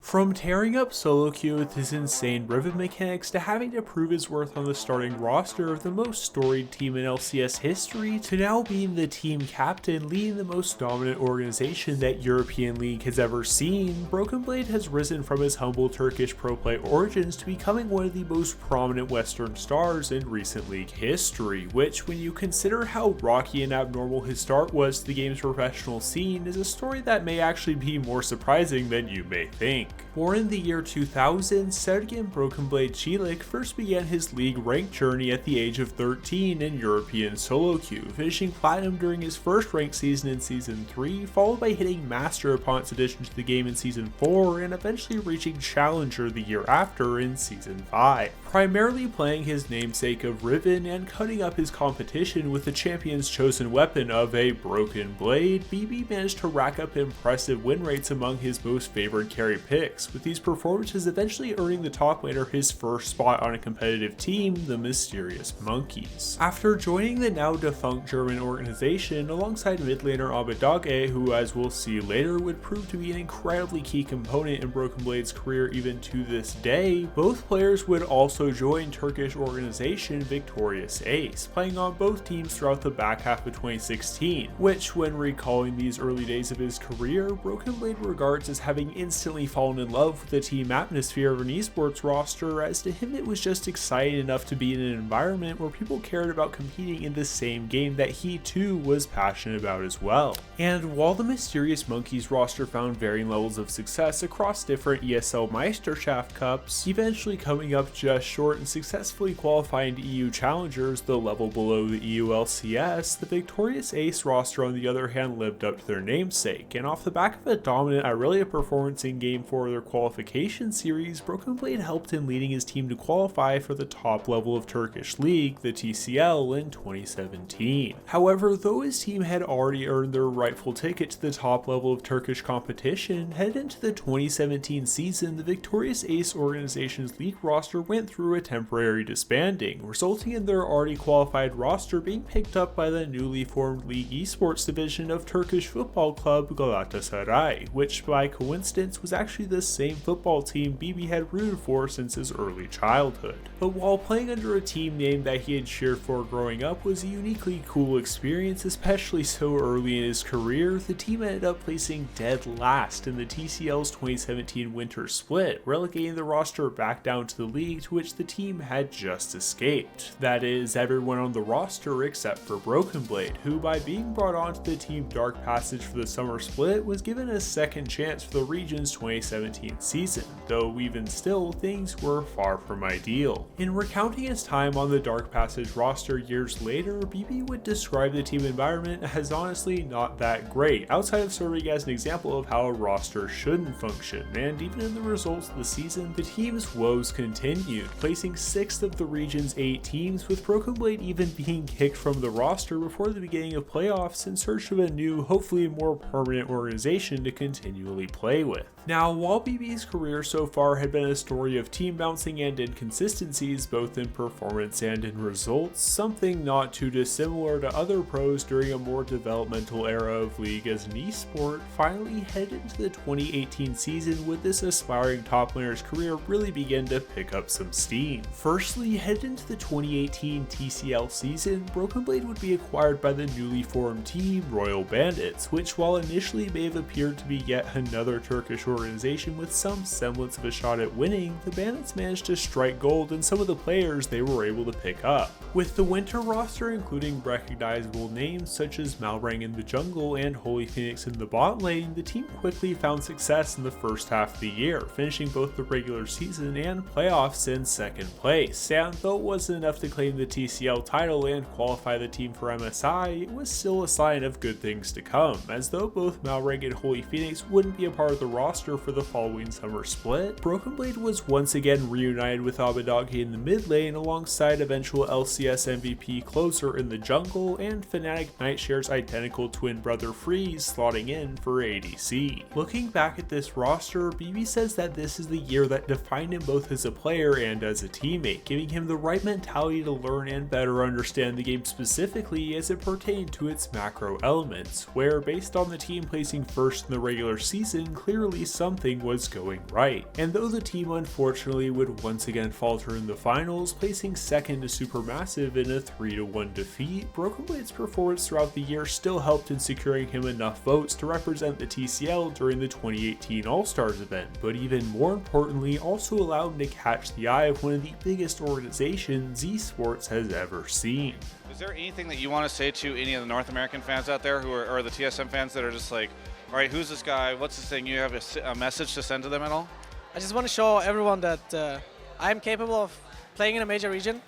From tearing up solo queue with his insane Riven mechanics to having to prove his worth on the starting roster of the most storied team in LCS history, to now being the team captain leading the most dominant organization that European League has ever seen, BrokenBlade has risen from his humble Turkish pro play origins to becoming one of the most prominent Western stars in recent league history, which, when you consider how rocky and abnormal his start was to the game's professional scene, is a story that may actually be more surprising than you may think. Born in the year 2000, Sergen BrokenBlade Çelik first began his league rank journey at the age of 13 in European solo queue, finishing platinum during his first ranked season in Season 3, followed by hitting Master upon its addition to the game in Season 4, and eventually reaching Challenger the year after in Season 5. Primarily playing his namesake of Riven and cutting up his competition with the champion's chosen weapon of a broken blade, BB managed to rack up impressive win rates among his most favored carry picks, with these performances eventually earning the top laner his first spot on a competitive team, the Mysterious Monkeys. After joining the now defunct German organization alongside mid laner Abadage, who as we'll see later would prove to be an incredibly key component in BrokenBlade's career even to this day, both players would also join Turkish organization Victorious Ace, playing on both teams throughout the back half of 2016, which, when recalling these early days of his career, BrokenBlade regards as having instantly fallen in love with the team atmosphere of an esports roster, as to him it was just exciting enough to be in an environment where people cared about competing in the same game that he too was passionate about as well. And while the Mysterious Monkeys roster found varying levels of success across different ESL Meisterschaft Cups, eventually coming up just short and successfully qualifying to EU Challengers, the level below the EU LCS, the Victorious Ace roster on the other hand lived up to their namesake, and off the back of a dominant Irelia performance in Game 4 of their qualification series, BrokenBlade helped in leading his team to qualify for the top level of Turkish League, the TCL, in 2017. However, though his team had already earned their rightful ticket to the top level of Turkish competition, headed into the 2017 season, the Victorious Ace organization's league roster went through a temporary disbanding, resulting in their already qualified roster being picked up by the newly formed league esports division of Turkish football club Galatasaray, which by coincidence was actually the same football team BB had rooted for since his early childhood. But while playing under a team name that he had cheered for growing up was a uniquely cool experience, especially so early in his career, the team ended up placing dead last in the TCL's 2017 winter split, relegating the roster back down to the league to which the team had just escaped. That is, everyone on the roster except for BrokenBlade, who by being brought onto the team Dark Passage for the summer split was given a second chance for the region's 2017 season, though even still things were far from ideal. In recounting his time on the Dark Passage roster years later, BB would describe the team environment as honestly not that great, outside of serving as an example of how a roster shouldn't function, and even in the results of the season, the team's woes continued, placing 6th of the region's 8 teams, with BrokenBlade even being kicked from the roster before the beginning of playoffs in search of a new, hopefully more permanent organization to continually play with. Now, while BB's career so far had been a story of team bouncing and inconsistencies both in performance and in results, something not too dissimilar to other pros during a more developmental era of League as an esport, finally headed into the 2018 season would this aspiring top laner's career really begin to pick up some steam. Firstly, headed into the 2018 TCL season, BrokenBlade would be acquired by the newly formed team Royal Bandits, which while initially may have appeared to be yet another Turkish organization with some semblance of a shot at winning, the Bandits managed to strike gold in some of the players they were able to pick up. With the winter roster including recognizable names such as Malrang in the jungle and Holy Phoenix in the bot lane, the team quickly found success in the first half of the year, finishing both the regular season and playoffs in second place, and though it wasn't enough to claim the TCL title and qualify the team for MSI, it was still a sign of good things to come, as though both Malrang and Holy Phoenix wouldn't be a part of the roster for the following summer split, BrokenBlade was once again reunited with Abadage in the mid lane alongside eventual LCS MVP Closer in the jungle and Fnatic Nightshare's identical twin brother Freeze slotting in for ADC. Looking back at this roster, BB says that this is the year that defined him both as a player and as a teammate, giving him the right mentality to learn and better understand the game specifically as it pertained to its macro elements, where based on the team placing first in the regular season, clearly something was going right. And though the team unfortunately would once again falter in the finals, placing second to Supermassive in a 3-1 defeat, BrokenBlade's performance throughout the year still helped in securing him enough votes to represent the TCL during the 2018 All-Stars event, but even more importantly also allowed him to catch the eye of one of the biggest organizations esports has ever seen. Is there anything that you want to say to any of the North American fans out there who are, or the TSM fans that are just like, all right, who's this guy? What's this thing? You have a message to send to them at all? I just want to show everyone that I'm capable of playing in a major region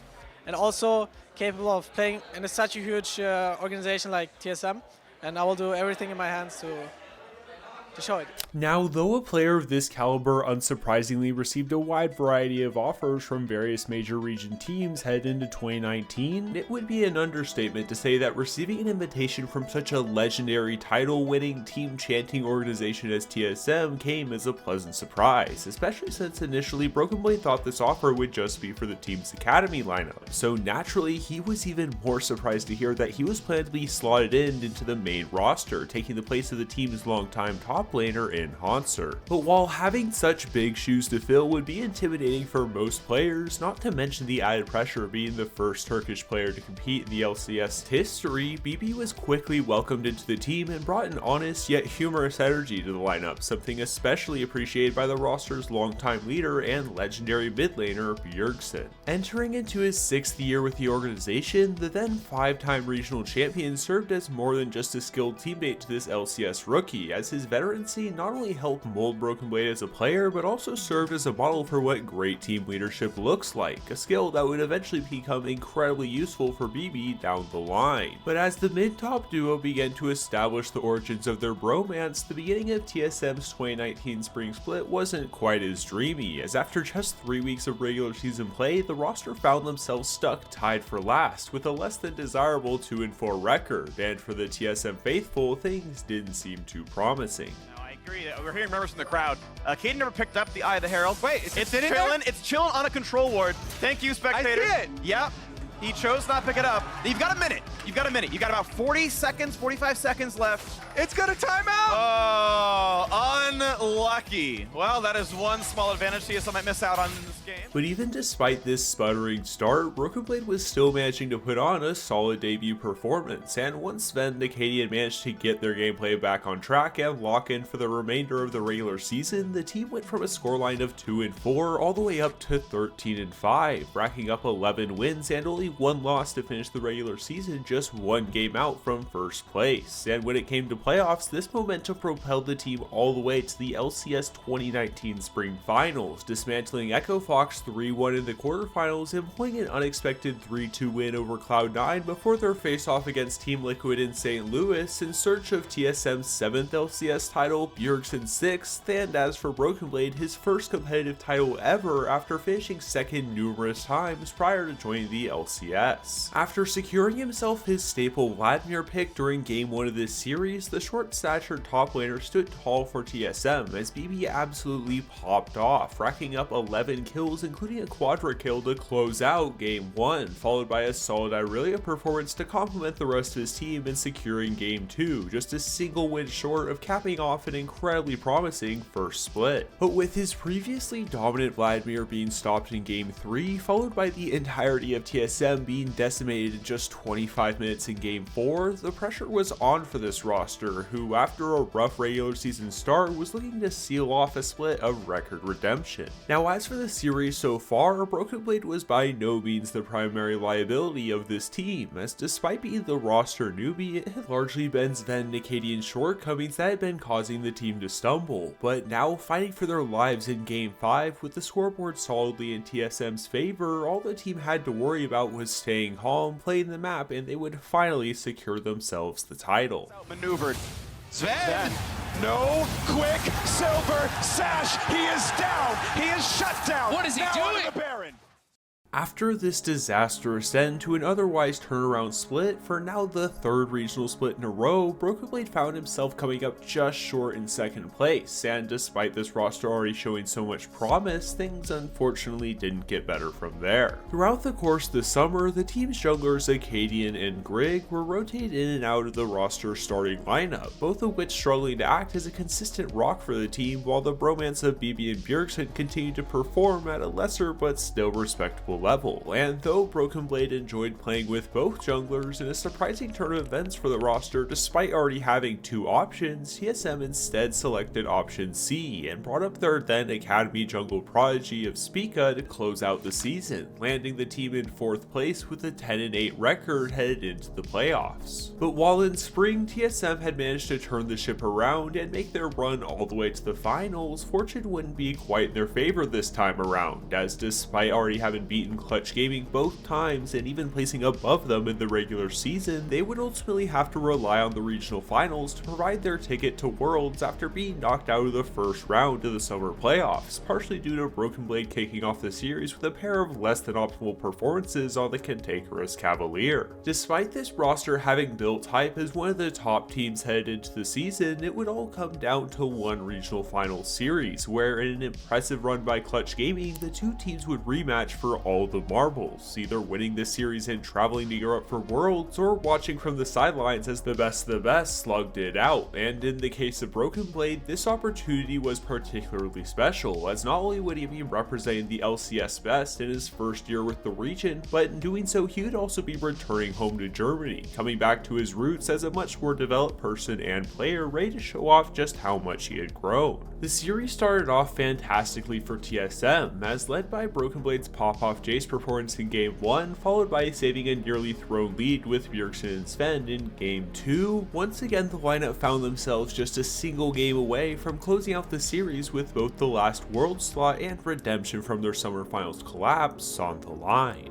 and also capable of playing in such a huge organization like TSM, and I will do everything in my hands to show it. Now, though a player of this caliber unsurprisingly received a wide variety of offers from various major region teams headed into 2019, it would be an understatement to say that receiving an invitation from such a legendary title-winning, team-chanting organization as TSM came as a pleasant surprise, especially since initially BrokenBlade thought this offer would just be for the team's academy lineup. So naturally, he was even more surprised to hear that he was planned to be slotted into the main roster, taking the place of the team's longtime top laner in Hanser. But while having such big shoes to fill would be intimidating for most players, not to mention the added pressure of being the first Turkish player to compete in the LCS history, BB was quickly welcomed into the team and brought an honest yet humorous energy to the lineup, something especially appreciated by the roster's longtime leader and legendary mid laner Bjergsen. Entering into his 6th year with the organization, the then 5-time regional champion served as more than just a skilled teammate to this LCS rookie, as his veterancy not only helped mold BrokenBlade as a player, but also served as a model for what great team leadership looks like, a skill that would eventually become incredibly useful for BB down the line. But as the mid-top duo began to establish the origins of their bromance, the beginning of TSM's 2019 spring split wasn't quite as dreamy, as after just 3 weeks of regular season play, the roster found themselves stuck tied for last, with a less than desirable 2-4 record, and for the TSM faithful, things didn't seem too promising. Agree. We're hearing members from the crowd. Caden never picked up the Eye of the Herald. Wait, it's chilling. It's chilling on a control ward. Thank you, spectators. I see it. Yep. He chose not to pick it up. You've got a minute. You've got a minute. You got about 40 seconds, 45 seconds left. It's gonna time out. Oh, unlucky. Well, that is one small advantage TSM might miss out on this game. But even despite this sputtering start, BrokenBlade was still managing to put on a solid debut performance, and once Sven and Acadian managed to get their gameplay back on track and lock in for the remainder of the regular season, the team went from a scoreline of 2-4 all the way up to 13-5, racking up 11 wins and only 1 loss to finish the regular season, just 1 game out from first place. And when it came to playoffs, this momentum propelled the team all the way to the LCS 2019 Spring Finals, dismantling Echo Fox 3-1 in the quarterfinals and pulling an unexpected 3-2 win over Cloud9 before their face-off against Team Liquid in St. Louis in search of TSM's 7th LCS title, Bjergsen's 6th, and as for BrokenBlade, his first competitive title ever after finishing 2nd numerous times prior to joining the LCS. After securing himself his staple Vladimir pick during Game 1 of this series, the short-statured top laner stood tall for TSM as BB absolutely popped off, racking up 11 kills including a quadra kill to close out Game 1, followed by a solid Irelia performance to complement the rest of his team in securing Game 2, just a single win short of capping off an incredibly promising first split. But with his previously dominant Vladimir being stopped in Game 3, followed by the entirety of TSM being decimated in just 25 minutes in Game 4, the pressure was on for this roster, who after a rough regular season start was looking to seal off a split of record redemption. Now as for the series so far, BrokenBlade was by no means the primary liability of this team, as despite being the roster newbie, it had largely been Sven and Acadian's shortcomings that had been causing the team to stumble, but now fighting for their lives in Game 5 with the scoreboard solidly in TSM's favor, all the team had to worry about was staying calm, playing the map, and they would finally secure themselves the title. Maneuvered. Sven! No quick silver sash. He is down. He is shut down. What is he now doing? onto the Baron. After this disastrous end to an otherwise turnaround split for now the third regional split in a row, BrokenBlade found himself coming up just short in second place, and despite this roster already showing so much promise, things unfortunately didn't get better from there. Throughout the course of the summer, the team's junglers Acadian and Grig were rotated in and out of the roster starting lineup, both of which struggling to act as a consistent rock for the team, while the bromance of BB and Bjergsen continued to perform at a lesser but still respectable level. And though BrokenBlade enjoyed playing with both junglers in a surprising turn of events for the roster, despite already having two options, TSM instead selected option C and brought up their then Academy jungle prodigy of Spica to close out the season, landing the team in 4th place with a 10-8 record headed into the playoffs. But while in spring, TSM had managed to turn the ship around and make their run all the way to the finals, fortune wouldn't be quite in their favor this time around, as despite already having beaten Clutch Gaming both times and even placing above them in the regular season, they would ultimately have to rely on the regional finals to provide their ticket to Worlds after being knocked out of the first round of the summer playoffs, partially due to BrokenBlade kicking off the series with a pair of less than optimal performances on the cantankerous Cavalier. Despite this roster having built hype as one of the top teams headed into the season, it would all come down to one regional final series, where in an impressive run by Clutch Gaming, the two teams would rematch for all the marbles, either winning the series and traveling to Europe for Worlds, or watching from the sidelines as the best of the best slugged it out. And in the case of BrokenBlade, this opportunity was particularly special, as not only would he be representing the LCS best in his first year with the region, but in doing so he would also be returning home to Germany, coming back to his roots as a much more developed person and player, ready to show off just how much he had grown. The series started off fantastically for TSM, as led by BrokenBlade's pop-off Jace performance in Game 1, followed by saving a nearly thrown lead with Bjergsen and Sven in Game 2. Once again, the lineup found themselves just a single game away from closing out the series with both the last World slot and redemption from their summer finals collapse on the line.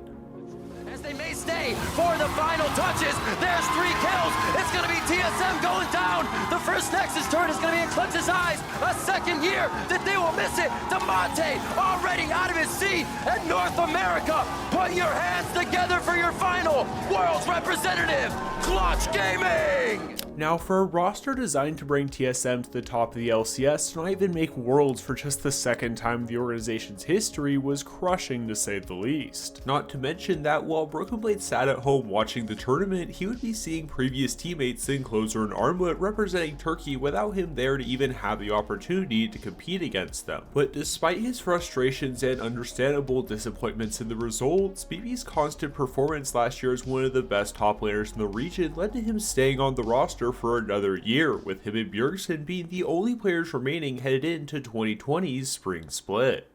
As they may stay for the final touches. There's 3 kills. It's going to be TSM going down. The first Nexus turret is going to be in Clutch's eyes. A second year that they will miss it. Demonte already out of his seat. And North America, put your hands together for your final World's representative, Clutch Gaming. Now, for a roster designed to bring TSM to the top of the LCS to not even make Worlds for just the second time in the organization's history was crushing, to say the least. Not to mention that while BrokenBlade sat at home watching the tournament, he would be seeing previous teammates in Closer and Armlet representing Turkey without him there to even have the opportunity to compete against them. But despite his frustrations and understandable disappointments in the results, BB's constant performance last year as one of the best top laners in the region led to him staying on the roster for another year, with him and Bjergsen being the only players remaining headed into 2020's spring split.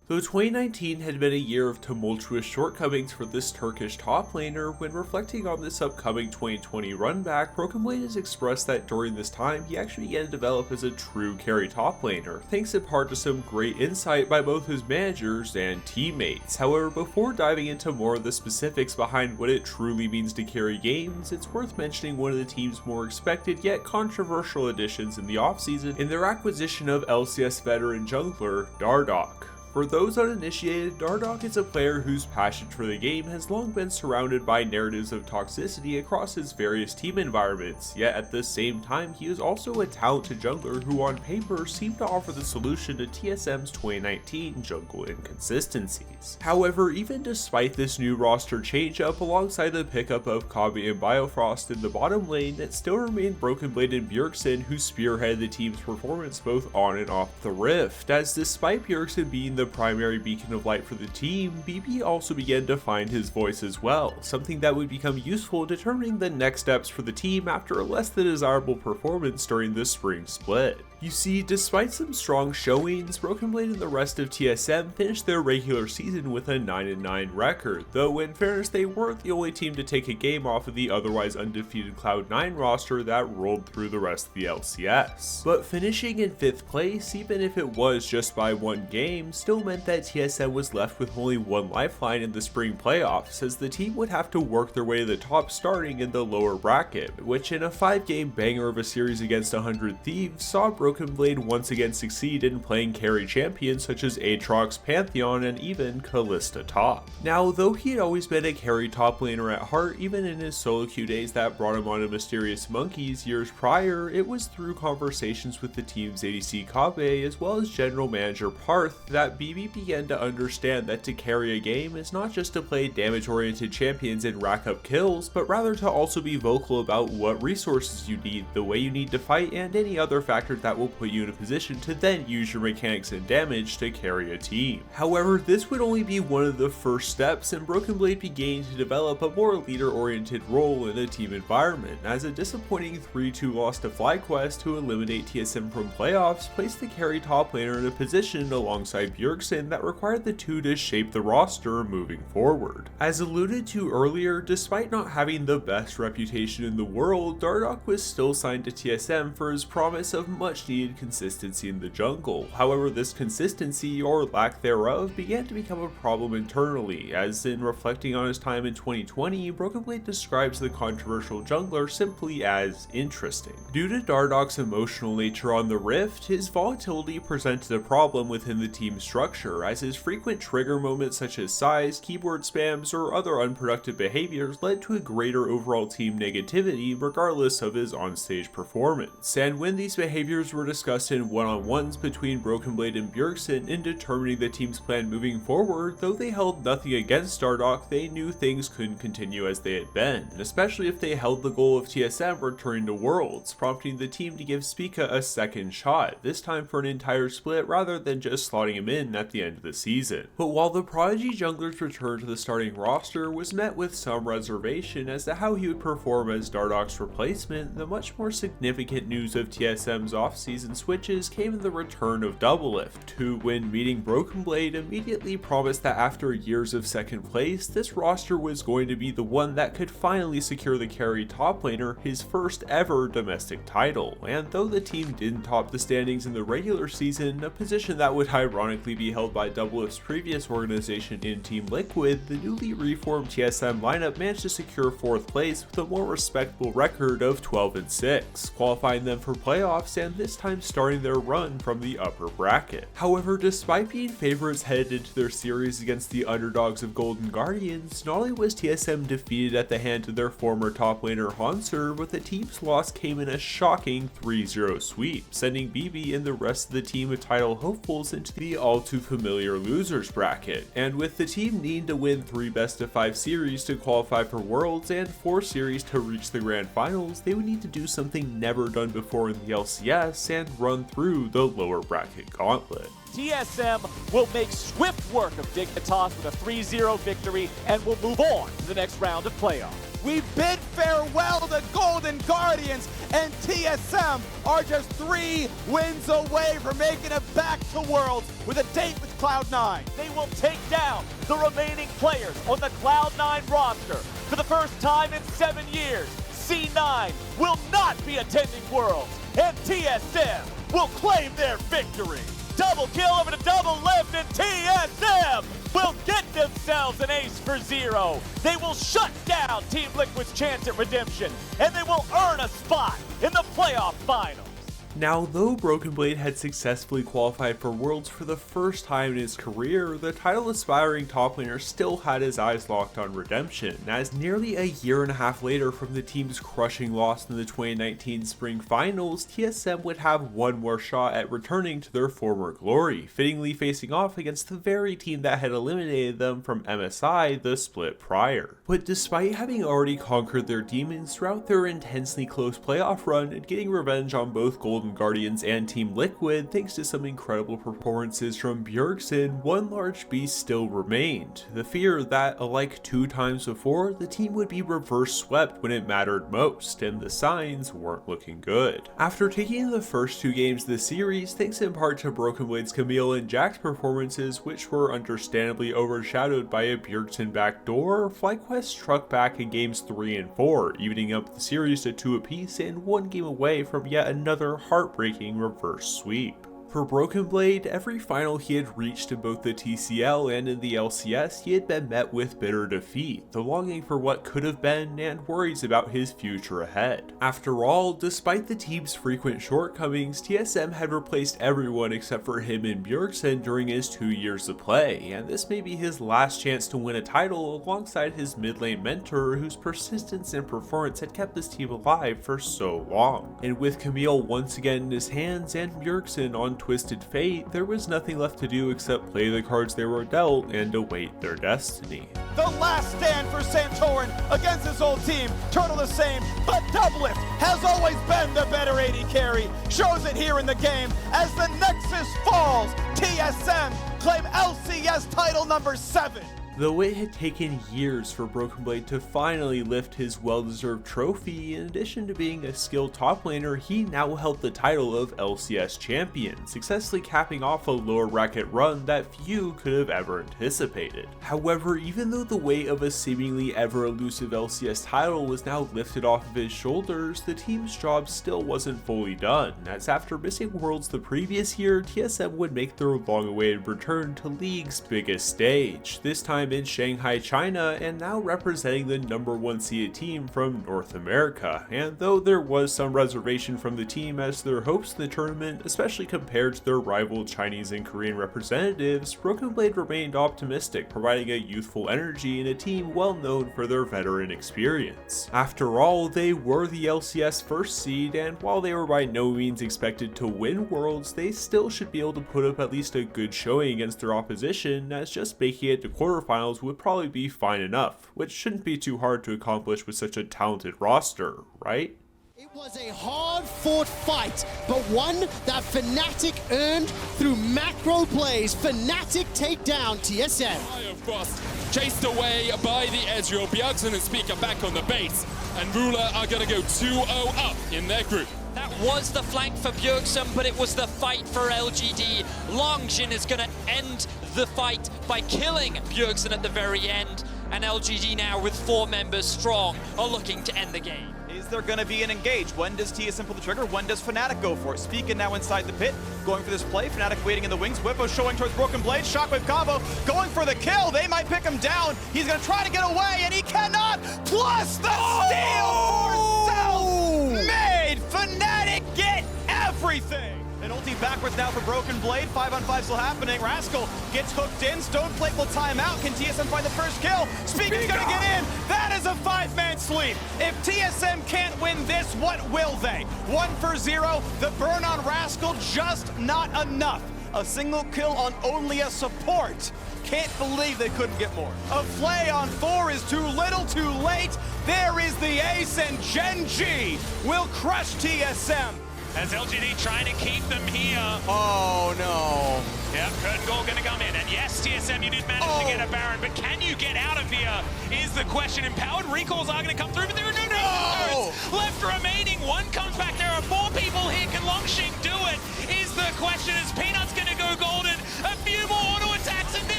Though 2019 had been a year of tumultuous shortcomings for this Turkish top laner, when reflecting on this upcoming 2020 run back, BrokenBlade has expressed that during this time he actually began to develop as a true carry top laner, thanks in part to some great insight by both his managers and teammates. However, before diving into more of the specifics behind what it truly means to carry games, it's worth mentioning one of the team's more expected yet controversial additions in the offseason in their acquisition of LCS veteran jungler Dardoch. For those uninitiated, Dardoch is a player whose passion for the game has long been surrounded by narratives of toxicity across his various team environments, yet at the same time he is also a talented jungler who on paper seemed to offer the solution to TSM's 2019 jungle inconsistencies. However, even despite this new roster change-up alongside the pickup of Kabi and Biofrost in the bottom lane, it still remained BrokenBlade and Bjergsen who spearheaded the team's performance both on and off the Rift, as despite Bjergsen being the primary beacon of light for the team, BB also began to find his voice as well, something that would become useful in determining the next steps for the team after a less than desirable performance during the spring split. You see, despite some strong showings, BrokenBlade and the rest of TSM finished their regular season with a 9-9 record, though in fairness they weren't the only team to take a game off of the otherwise undefeated Cloud9 roster that rolled through the rest of the LCS. But finishing in 5th place, even if it was just by 1 game, still meant that TSM was left with only 1 lifeline in the spring playoffs, as the team would have to work their way to the top starting in the lower bracket, which in a 5-game banger of a series against 100 Thieves saw BrokenBlade once again succeed in playing carry champions such as Aatrox, Pantheon, and even Kalista top. Now, though he had always been a carry top laner at heart, even in his solo queue days that brought him onto Mysterious Monkeys years prior, it was through conversations with the team's ADC Kabe as well as general manager Parth that BB began to understand that to carry a game is not just to play damage-oriented champions and rack up kills, but rather to also be vocal about what resources you need, the way you need to fight, and any other factor that will put you in a position to then use your mechanics and damage to carry a team. However, this would only be one of the first steps, and BrokenBlade began to develop a more leader-oriented role in a team environment, as a disappointing 3-2 loss to FlyQuest to eliminate TSM from playoffs placed the carry top laner in a position alongside Bjergsen that required the two to shape the roster moving forward. As alluded to earlier, despite not having the best reputation in the world, Dardoch was still signed to TSM for his promise of much needed consistency in the jungle. However, this consistency, or lack thereof, began to become a problem internally, as in reflecting on his time in 2020, BrokenBlade describes the controversial jungler simply as interesting. Due to Dardoch's emotional nature on the Rift, his volatility presented a problem within the team structure, as his frequent trigger moments such as size, keyboard spams, or other unproductive behaviors led to a greater overall team negativity regardless of his onstage performance. And when these behaviors were discussed in one-on-ones between BrokenBlade and Bjergsen in determining the team's plan moving forward, though they held nothing against Dardoch, they knew things couldn't continue as they had been, especially if they held the goal of TSM returning to Worlds, prompting the team to give Spica a second shot, this time for an entire split rather than just slotting him in at the end of the season. But while the Prodigy jungler's return to the starting roster was met with some reservation as to how he would perform as Dardoch's replacement, the much more significant news of TSM's off-season switches came in the return of Doublelift, who, when meeting BrokenBlade, immediately promised that after years of second place, this roster was going to be the one that could finally secure the carry top laner his first ever domestic title. And though the team didn't top the standings in the regular season, a position that would ironically be held by Doublelift's previous organization in Team Liquid, the newly reformed TSM lineup managed to secure 4th place with a more respectable record of 12-6, qualifying them for playoffs and this time starting their run from the upper bracket. However, despite being favorites headed into their series against the underdogs of Golden Guardians, not only was TSM defeated at the hands of their former top laner Hanser, but the team's loss came in a shocking 3-0 sweep, sending BB and the rest of the team of title hopefuls into the all too familiar losers bracket. And with the team needing to win 3 best-of-5 series to qualify for Worlds and 4 series to reach the grand finals, they would need to do something never done before in the LCS and run through the lower bracket gauntlet. TSM will make swift work of Dignitas with a 3-0 victory and will move on to the next round of playoffs. We bid farewell to Golden Guardians, and TSM are just 3 wins away from making it back to Worlds with a date with Cloud9. They will take down the remaining players on the Cloud9 roster. For the first time in 7 years, C9 will not be attending Worlds, and TSM will claim their victory. Double kill over to Doublelift, and TSM will get themselves an ace for 0. They will shut down Team Liquid's chance at redemption, and they will earn a spot in the playoff finals. Now, though BrokenBlade had successfully qualified for Worlds for the first time in his career, the title-aspiring top laner still had his eyes locked on redemption, as nearly a year and a half later from the team's crushing loss in the 2019 Spring Finals, TSM would have one more shot at returning to their former glory, fittingly facing off against the very team that had eliminated them from MSI the split prior. But despite having already conquered their demons throughout their intensely close playoff run and getting revenge on both Golden Guardians and Team Liquid, thanks to some incredible performances from Bjergsen, one large beast still remained: the fear that, alike 2 times before, the team would be reverse swept when it mattered most, and the signs weren't looking good. After taking the first 2 games of the series, thanks in part to BrokenBlade's Camille and Jack's performances, which were understandably overshadowed by a Bjergsen backdoor, FlyQuest struck back in games 3 and 4, evening up the series to 2 apiece and 1 game away from yet another heartbreaking reverse sweep. For BrokenBlade, every final he had reached in both the TCL and in the LCS, he had been met with bitter defeat, the longing for what could have been, and worries about his future ahead. After all, despite the team's frequent shortcomings, TSM had replaced everyone except for him and Bjergsen during his 2 years of play, and this may be his last chance to win a title alongside his mid lane mentor whose persistence and performance had kept this team alive for so long. And with Camille once again in his hands and Bjergsen on Twisted Fate, there was nothing left to do except play the cards they were dealt and await their destiny. The last stand for Santorin against his old team. Turtle the same, but Doublelift has always been the better AD carry. Shows it here in the game as the Nexus falls. TSM claim LCS title number 7. Though it had taken years for BrokenBlade to finally lift his well-deserved trophy, in addition to being a skilled top laner, he now held the title of LCS champion, successfully capping off a lower bracket run that few could have ever anticipated. However, even though the weight of a seemingly ever-elusive LCS title was now lifted off of his shoulders, the team's job still wasn't fully done, as after missing Worlds the previous year, TSM would make their long-awaited return to League's biggest stage, this time in Shanghai, China, and now representing the #1 seeded team from North America. And though there was some reservation from the team as to their hopes in the tournament, especially compared to their rival Chinese and Korean representatives, BrokenBlade remained optimistic, providing a youthful energy in a team well known for their veteran experience. After all, they were the LCS first seed, and while they were by no means expected to win Worlds, they still should be able to put up at least a good showing against their opposition, as just making it to quarterfinals would probably be fine enough, which shouldn't be too hard to accomplish with such a talented roster, right? It was a hard-fought fight, but one that Fnatic earned through macro plays. Fnatic take down TSM. Of course, chased away by the Ezreal. Bjergsen and Speaker back on the base, and Ruler are going to go 2-0 up in their group. That was the flank for Bjergsen, but it was the fight for LGD. Longjin is going to end the fight by killing Bjergsen at the very end, and LGD now with 4 members strong are looking to end the game. Is there going to be an engage? When does TSM pull the trigger? When does Fnatic go for it? Speaking now inside the pit, going for this play. Fnatic waiting in the wings. Whippo showing towards BrokenBlade. Shockwave combo, going for the kill. They might pick him down. He's going to try to get away, and he cannot. Plus the steal for self-made. Fnatic get everything. An ulti backwards now for BrokenBlade. 5-on-5 still happening. Rascal gets hooked in. Stoneplate will time out. Can TSM find the first kill? Speaker's gonna get in. That is a 5-man sweep. If TSM can't win this, what will they? 1 for 0. The burn on Rascal, just not enough. A single kill on only a support. Can't believe they couldn't get more. A flay on 4 is too little, too late. There is the ace, and Genji will crush TSM. As LGD trying to keep them here. Oh no. Yeah, Curtain Goal gonna come in. And yes, TSM, you did manage to get a Baron, but can you get out of here is the question. Empowered recalls are gonna come through, but there are no turrets left remaining. 1 comes back, there are 4 people here. Can Longshing do it? Is the question. Is Peanut's gonna go golden? A few more auto attacks, and this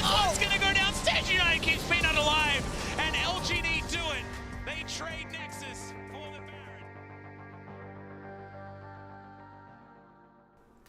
one's gonna go down. Stage United keeps Peanut alive, and LGD do it. They trade Nexus for the Baron.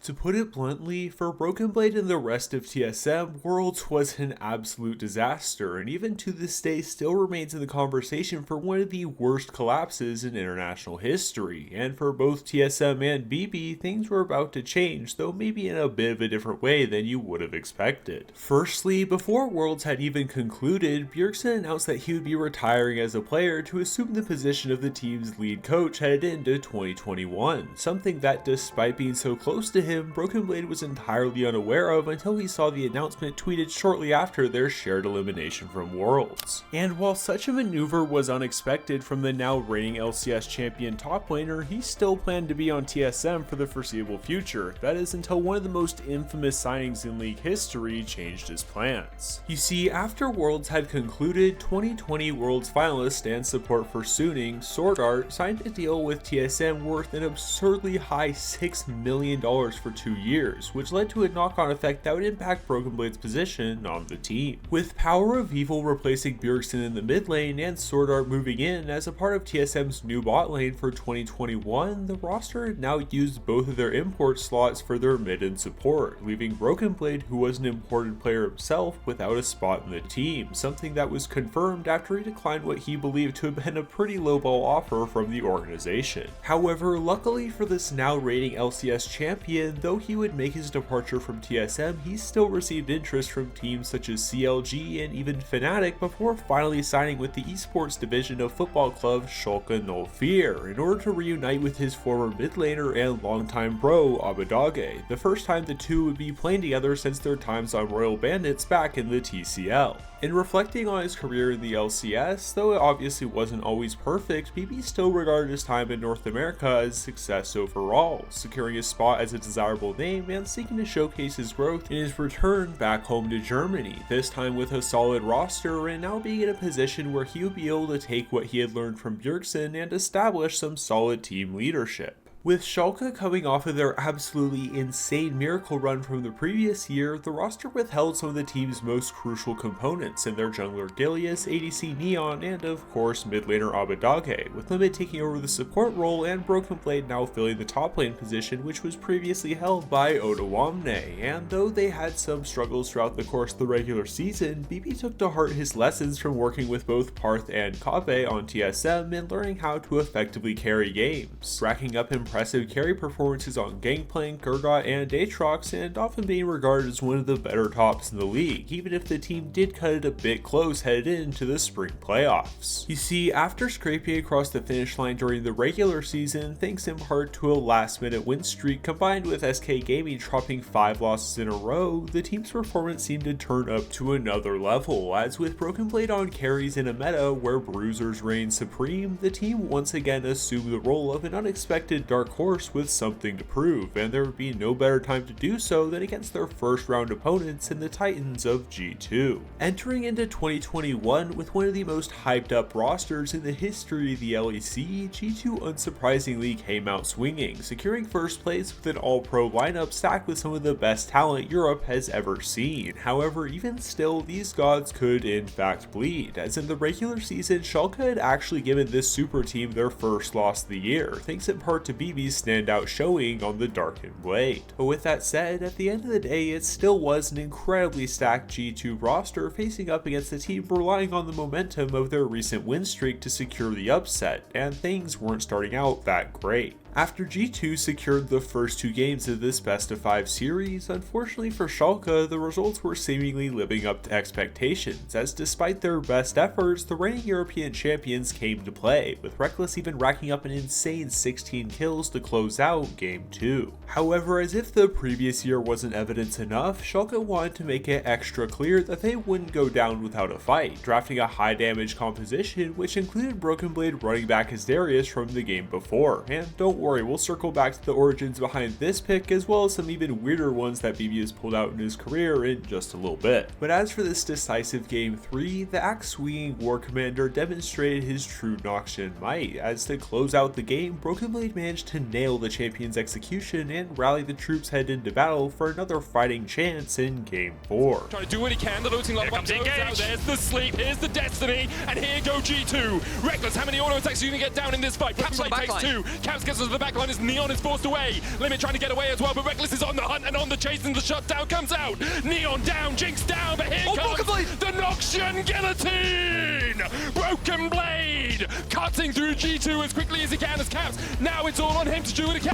To put it bluntly, for BrokenBlade and the rest of TSM, Worlds was an absolute disaster, and even to this day still remains in the conversation for one of the worst collapses in international history. And for both TSM and BB, things were about to change, though maybe in a bit of a different way than you would have expected. Firstly, before Worlds had even concluded, Bjergsen announced that he would be retiring as a player to assume the position of the team's lead coach headed into 2021, something that, despite being so close to him, BrokenBlade was entirely unaware of until he saw the announcement tweeted shortly after their shared elimination from Worlds. And while such a maneuver was unexpected from the now reigning LCS champion top laner, he still planned to be on TSM for the foreseeable future, that is until one of the most infamous signings in League history changed his plans. You see, after Worlds had concluded, 2020 Worlds finalist and support for Suning, Sword Art, signed a deal with TSM worth an absurdly high $6 million for for 2 years, which led to a knock-on effect that would impact BrokenBlade's position on the team. With Power of Evil replacing Bjergsen in the mid lane and Sword Art moving in as a part of TSM's new bot lane for 2021, the roster now used both of their import slots for their mid and support, leaving BrokenBlade, who was an imported player himself, without a spot in the team, something that was confirmed after he declined what he believed to have been a pretty lowball offer from the organization. However, luckily for this now reigning LCS champion, though he would make his departure from TSM, he still received interest from teams such as CLG and even Fnatic before finally signing with the esports division of football club Schalke 04 in order to reunite with his former mid laner and longtime bro Abadage, the first time the two would be playing together since their times on Royal Bandits back in the TCL. In reflecting on his career in the LCS, though it obviously wasn't always perfect, BB still regarded his time in North America as a success overall, securing his spot as a desirable name and seeking to showcase his growth in his return back home to Germany, this time with a solid roster and now being in a position where he would be able to take what he had learned from Bjergsen and establish some solid team leadership. With Schalke coming off of their absolutely insane miracle run from the previous year, the roster withheld some of the team's most crucial components in their jungler Gilius, ADC Neon, and of course mid laner Abadage, with Limit taking over the support role and BrokenBlade now filling the top lane position which was previously held by Odawamne, and though they had some struggles throughout the course of the regular season, BB took to heart his lessons from working with both Parth and Kave on TSM and learning how to effectively carry games, racking up impressive carry performances on Gangplank, Urgot, and Aatrox, and often being regarded as one of the better tops in the league, even if the team did cut it a bit close headed into the spring playoffs. You see, after scraping across the finish line during the regular season, thanks in part to a last-minute win streak combined with SK Gaming dropping 5 losses in a row, the team's performance seemed to turn up to another level, as with BrokenBlade on carries in a meta where bruisers reign supreme, the team once again assumed the role of an unexpected dark horse with something to prove, and there would be no better time to do so than against their first round opponents in the Titans of G2. Entering into 2021 with one of the most hyped up rosters in the history of the LEC, G2 unsurprisingly came out swinging, securing first place with an all-pro lineup stacked with some of the best talent Europe has ever seen. However, even still, these gods could in fact bleed, as in the regular season, Schalke had actually given this super team their first loss of the year, thanks in part to BB's standout showing on the Darkened Blade. But with that said, at the end of the day, it still was an incredibly stacked G2 roster facing up against a team relying on the momentum of their recent win streak to secure the upset, and things weren't starting out that great. After G2 secured the first 2 games of this best-of-5 series, unfortunately for Schalke, the results were seemingly living up to expectations, as despite their best efforts, the reigning European champions came to play, with Reckless even racking up an insane 16 kills to close out Game 2. However, as if the previous year wasn't evidence enough, Schalke wanted to make it extra clear that they wouldn't go down without a fight, drafting a high-damage composition which included BrokenBlade running back his Darius from the game before, and don't worry, we'll circle back to the origins behind this pick as well as some even weirder ones that BB has pulled out in his career in just a little bit. But as for this decisive Game 3, the axe-swinging War Commander demonstrated his true Noxian might, as to close out the game, BrokenBlade managed to nail the champion's execution and rally the troops headed into battle for another fighting chance in Game 4. Trying to do what he can, the looting lot goes out, there's the sleep, here's the destiny, and here go G2. Reckless, how many auto attacks are you gonna get down in this fight? Caps takes 2, Caps gets us to the backline as Neon is forced away. Limit trying to get away as well, but Reckless is on the hunt and on the chase, and the shutdown comes out. Neon down, Jinx down, but here comes the Noxian Guillotine! BrokenBlade cutting through G2 as quickly as he can as Caps. Now it's all on him to do it again.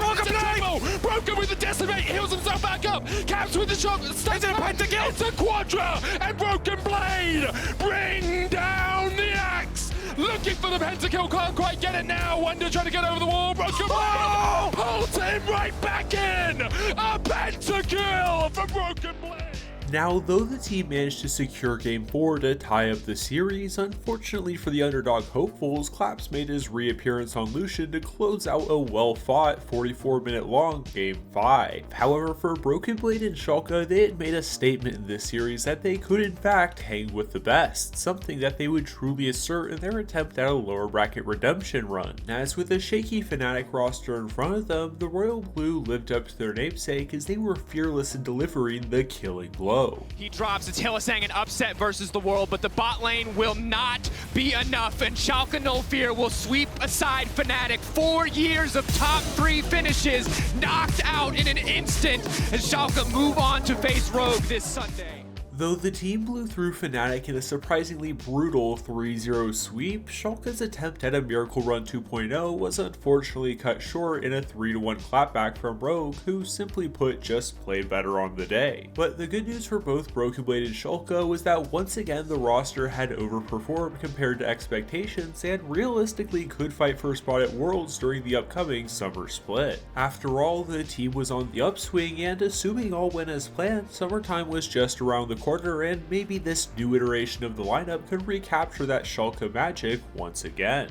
Broken with the decimate, heals himself back up. Caps with the shot, stays in a pentakill. It's a quadra, and BrokenBlade bring down the axe. Looking for the pentakill, can't quite get it now. Wonder trying to get over the wall. BrokenBlade pulls him right back in. A pentakill for BrokenBlade. Now, though the team managed to secure Game 4 to tie up the series, unfortunately for the underdog hopefuls, Claps made his reappearance on Lucian to close out a well-fought 44-minute long Game 5. However, for BrokenBlade and Schalke, they had made a statement in this series that they could in fact hang with the best, something that they would truly assert in their attempt at a lower bracket redemption run. As with a shaky Fnatic roster in front of them, the Royal Blue lived up to their namesake as they were fearless in delivering the killing blow. He drops, it's Hylissang an upset versus the world, but the bot lane will not be enough, and Schalke No Fear will sweep aside Fnatic. 4 years of top 3 finishes knocked out in an instant, and Schalke move on to face Rogue this Sunday. Though the team blew through Fnatic in a surprisingly brutal 3-0 sweep, Schalke's attempt at a Miracle Run 2.0 was unfortunately cut short in a 3-1 clapback from Rogue, who simply put just played better on the day. But the good news for both BrokenBlade and Schalke was that once again the roster had overperformed compared to expectations and realistically could fight for a spot at Worlds during the upcoming summer split. After all, the team was on the upswing, and assuming all went as planned, summertime was just around the corner, and maybe this new iteration of the lineup could recapture that Schalke magic once again.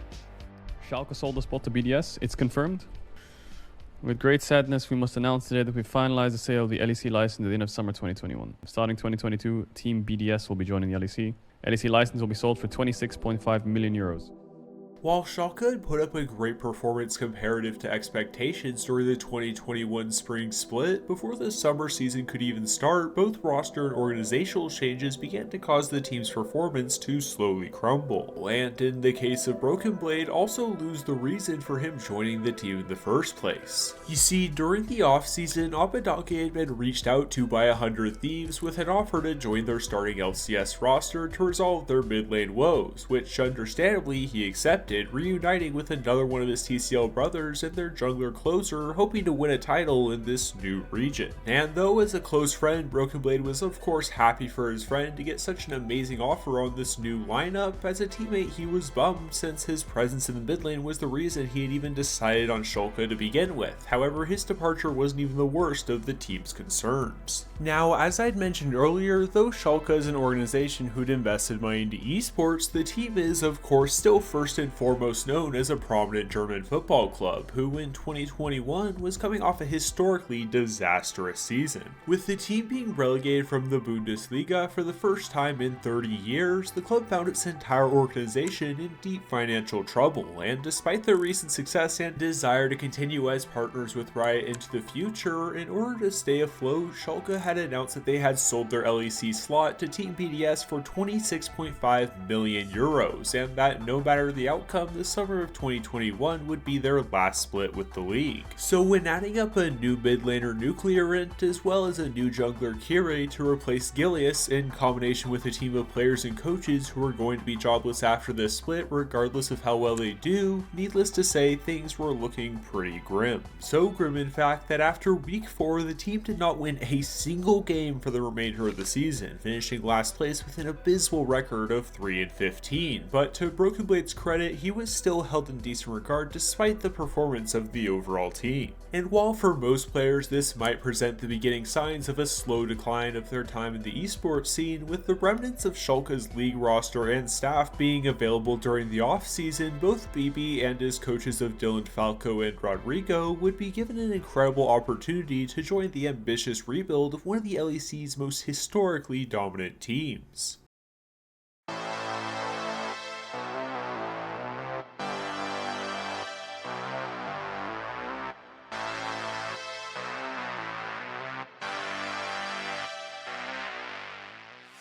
Schalke sold the spot to BDS, it's confirmed. With great sadness, we must announce today that we finalized the sale of the LEC license at the end of summer 2021. Starting 2022, Team BDS will be joining the LEC. LEC license will be sold for 26.5 million euros. While Schalke had put up a great performance comparative to expectations during the 2021 spring split, before the summer season could even start, both roster and organizational changes began to cause the team's performance to slowly crumble, and in the case of BrokenBlade, also lose the reason for him joining the team in the first place. You see, during the offseason, Abbedagge had been reached out to by 100 Thieves with an offer to join their starting LCS roster to resolve their mid lane woes, which understandably he accepted, reuniting with another one of his TCL brothers and their jungler closer, hoping to win a title in this new region. And though as a close friend, BrokenBlade was of course happy for his friend to get such an amazing offer on this new lineup, as a teammate he was bummed since his presence in the mid lane was the reason he had even decided on Schalke to begin with. However, his departure wasn't even the worst of the team's concerns. Now, as I'd mentioned earlier, though Schalke is an organization who'd invested money into esports, the team is of course still first and foremost known as a prominent German football club, who in 2021 was coming off a historically disastrous season. With the team being relegated from the Bundesliga for the first time in 30 years, the club found its entire organization in deep financial trouble, and despite their recent success and desire to continue as partners with Riot into the future, in order to stay afloat, Schalke had announced that they had sold their LEC slot to Team BDS for 26.5 million euros, and that no matter the outcome, the summer of 2021 would be their last split with the league. So when adding up a new mid laner Nuclearant as well as a new jungler Kire to replace Gilius, in combination with a team of players and coaches who are going to be jobless after this split regardless of how well they do, needless to say things were looking pretty grim. So grim in fact that after week 4 the team did not win a single game for the remainder of the season, finishing last place with an abysmal record of 3-15. But to BrokenBlade's credit, he was still held in decent regard despite the performance of the overall team. And while for most players this might present the beginning signs of a slow decline of their time in the esports scene, with the remnants of Schalke's league roster and staff being available during the off-season, both BB and his coaches of Dylan Falco and Rodrigo would be given an incredible opportunity to join the ambitious rebuild of one of the LEC's most historically dominant teams.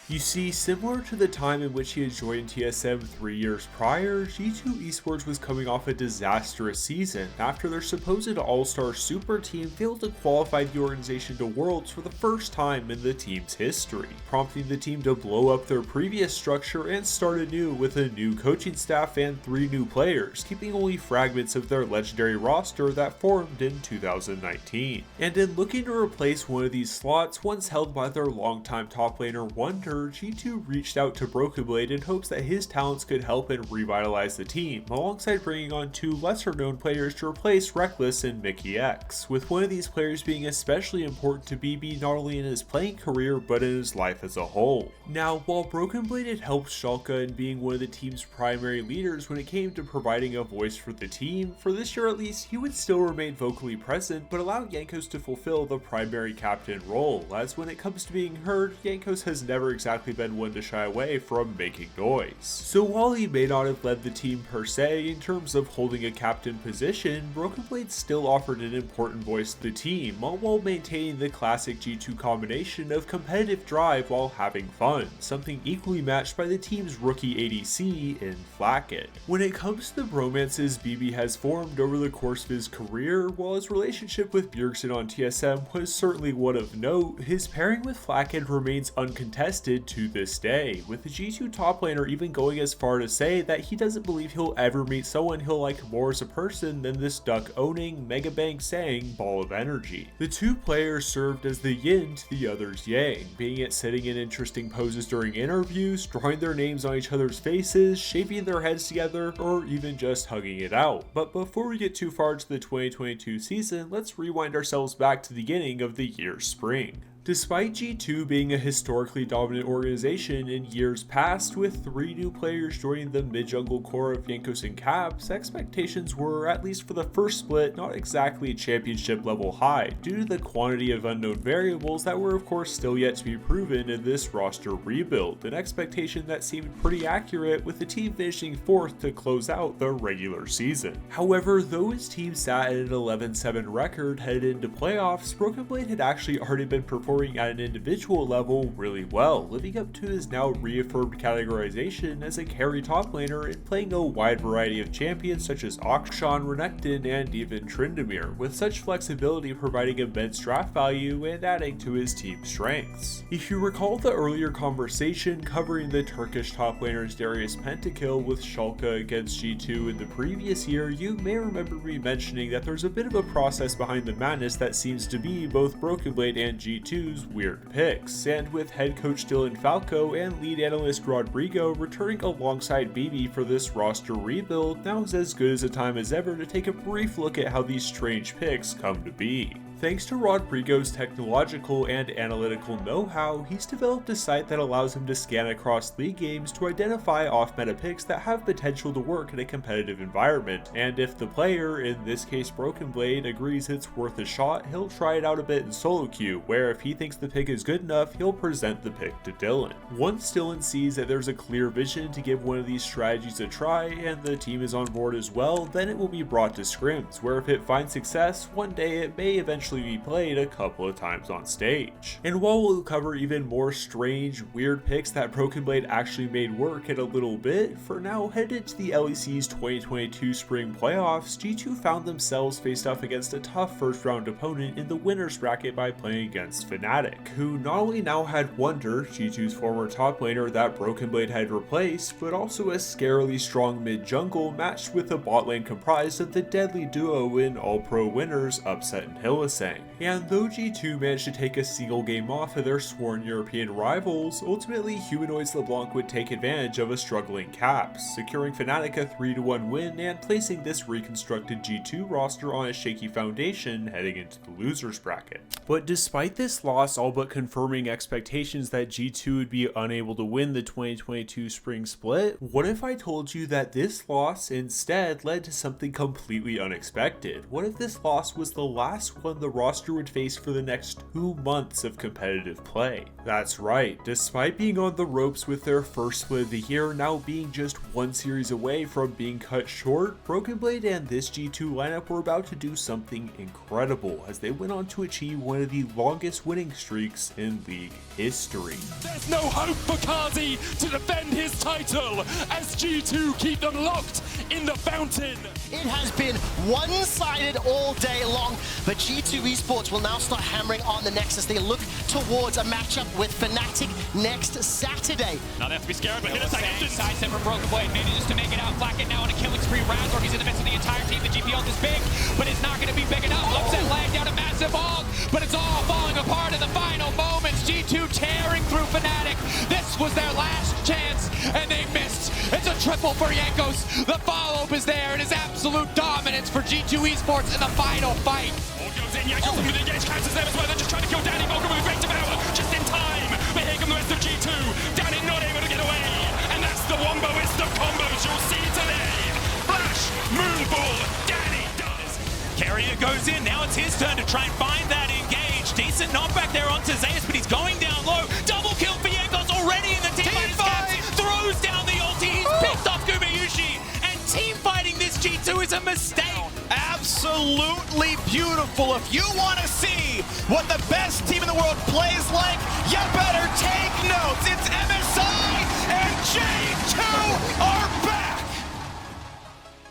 You see, similar to the time in which he had joined TSM 3 years prior, G2 Esports was coming off a disastrous season after their supposed all-star super team failed to qualify the organization to Worlds for the first time in the team's history, prompting the team to blow up their previous structure and start anew with a new coaching staff and 3 new players, keeping only fragments of their legendary roster that formed in 2019. And in looking to replace one of these slots once held by their longtime top laner Wonder, roster, G2 reached out to BrokenBlade in hopes that his talents could help and revitalize the team, alongside bringing on two lesser known players to replace Reckless and Mickey X, with one of these players being especially important to BB not only in his playing career but in his life as a whole. Now, while BrokenBlade had helped Schalke in being one of the team's primary leaders when it came to providing a voice for the team, for this year at least, he would still remain vocally present but allow Jankos to fulfill the primary captain role, as when it comes to being heard, Jankos has never exactly been one to shy away from making noise. So while he may not have led the team per se in terms of holding a captain position, BrokenBlade still offered an important voice to the team, all while maintaining the classic G2 combination of competitive drive while having fun, something equally matched by the team's rookie ADC in Flacket. When it comes to the bromances BB has formed over the course of his career, while his relationship with Bjergsen on TSM was certainly one of note, his pairing with Flacket remains uncontested to this day, with the G2 top laner even going as far to say that he doesn't believe he'll ever meet someone he'll like more as a person than this duck-owning, mega-bang saying ball of energy. The two players served as the yin to the other's yang, being it sitting in interesting poses during interviews, drawing their names on each other's faces, shaving their heads together, or even just hugging it out. But before we get too far into the 2022 season, let's rewind ourselves back to the beginning of the year's spring. Despite G2 being a historically dominant organization in years past, with 3 new players joining the mid-jungle core of Jankos and Caps, expectations were, at least for the first split, not exactly championship level high, due to the quantity of unknown variables that were of course still yet to be proven in this roster rebuild, an expectation that seemed pretty accurate with the team finishing 4th to close out the regular season. However, though his team sat at an 11-7 record headed into playoffs, BrokenBlade had actually already been performing at an individual level really well, living up to his now reaffirmed categorization as a carry top laner and playing a wide variety of champions such as Akshan, Renekton, and even Tryndamere, with such flexibility providing immense draft value and adding to his team's strengths. If you recall the earlier conversation covering the Turkish top laner's Darius pentakill with Schalke against G2 in the previous year, you may remember me mentioning that there's a bit of a process behind the madness that seems to be both BrokenBlade and G2's weird picks, and with head coach Dylan Falco and lead analyst Rodrigo returning alongside BB for this roster rebuild, now's as good as a time as ever to take a brief look at how these strange picks come to be. Thanks to Rodrigo's technological and analytical know-how, he's developed a site that allows him to scan across league games to identify off-meta picks that have potential to work in a competitive environment, and if the player, in this case BrokenBlade, agrees it's worth a shot, he'll try it out a bit in solo queue, where if he thinks the pick is good enough, he'll present the pick to Dylan. Once Dylan sees that there's a clear vision to give one of these strategies a try, and the team is on board as well, then it will be brought to scrims, where if it finds success, one day it may eventually be played a couple of times on stage. And while we'll cover even more strange, weird picks that BrokenBlade actually made work in a little bit, for now, headed to the LEC's 2022 spring playoffs, G2 found themselves faced off against a tough first round opponent in the winner's bracket by playing against Fnatic, who not only now had Wonder, G2's former top laner that BrokenBlade had replaced, but also a scarily strong mid-jungle matched with a bot lane comprised of the deadly duo in all-pro winners Upset and Hillisang. And though G2 managed to take a single game off of their sworn European rivals, ultimately Humanoids LeBlanc would take advantage of a struggling Caps, securing Fnatic a 3-1 win and placing this reconstructed G2 roster on a shaky foundation heading into the losers bracket. But despite this loss all but confirming expectations that G2 would be unable to win the 2022 spring split, what if I told you that this loss instead led to something completely unexpected? What if this loss was the last one the roster would face for the next 2 months of competitive play? That's right, despite being on the ropes with their first split of the year now being just 1 series away from being cut short, BrokenBlade and this G2 lineup were about to do something incredible as they went on to achieve one of the longest winning streaks in league history. There's no hope for Kazi to defend his title as G2 keep them locked in the fountain. It has been one-sided all day long, but G2 Esports will now start hammering on the Nexus. They look towards a matchup with Fnatic next Saturday. Now they have to be scared, but hit a second. Side step from BrokenBlade, manages to make it out. Flacket now on a killing spree. Razor, he's in the midst of the entire team. The GP ult is big, but it's not going to be big enough. Upset lag down a massive ult, but it's all falling apart in the final moments. G2 tearing through Fnatic. This was their last chance, and they missed. It's a triple for Jankos. The follow-up is there. It is absolute dominance for G2 Esports in the final fight. All goes in, Jankos looking to engage, Caps is there as well. They're just trying to kill Danny. Volker with a great devour, just in time. But here come the rest of G2. Danny not able to get away. And that's the womboist of combos you'll see today. Flash, Moonfall, Danny does. Carrier goes in, now it's his turn to try and find that engage. Decent knockback there onto Zeus, but he's going down low. Double kill for Jankos already in the team fight. Throws down the ulti, he's picked off Gumayushi. And team fighting this G2 is a mistake. Absolutely beautiful. If you want to see what the best team in the world plays like, you better take notes. It's MSI and G2 are back.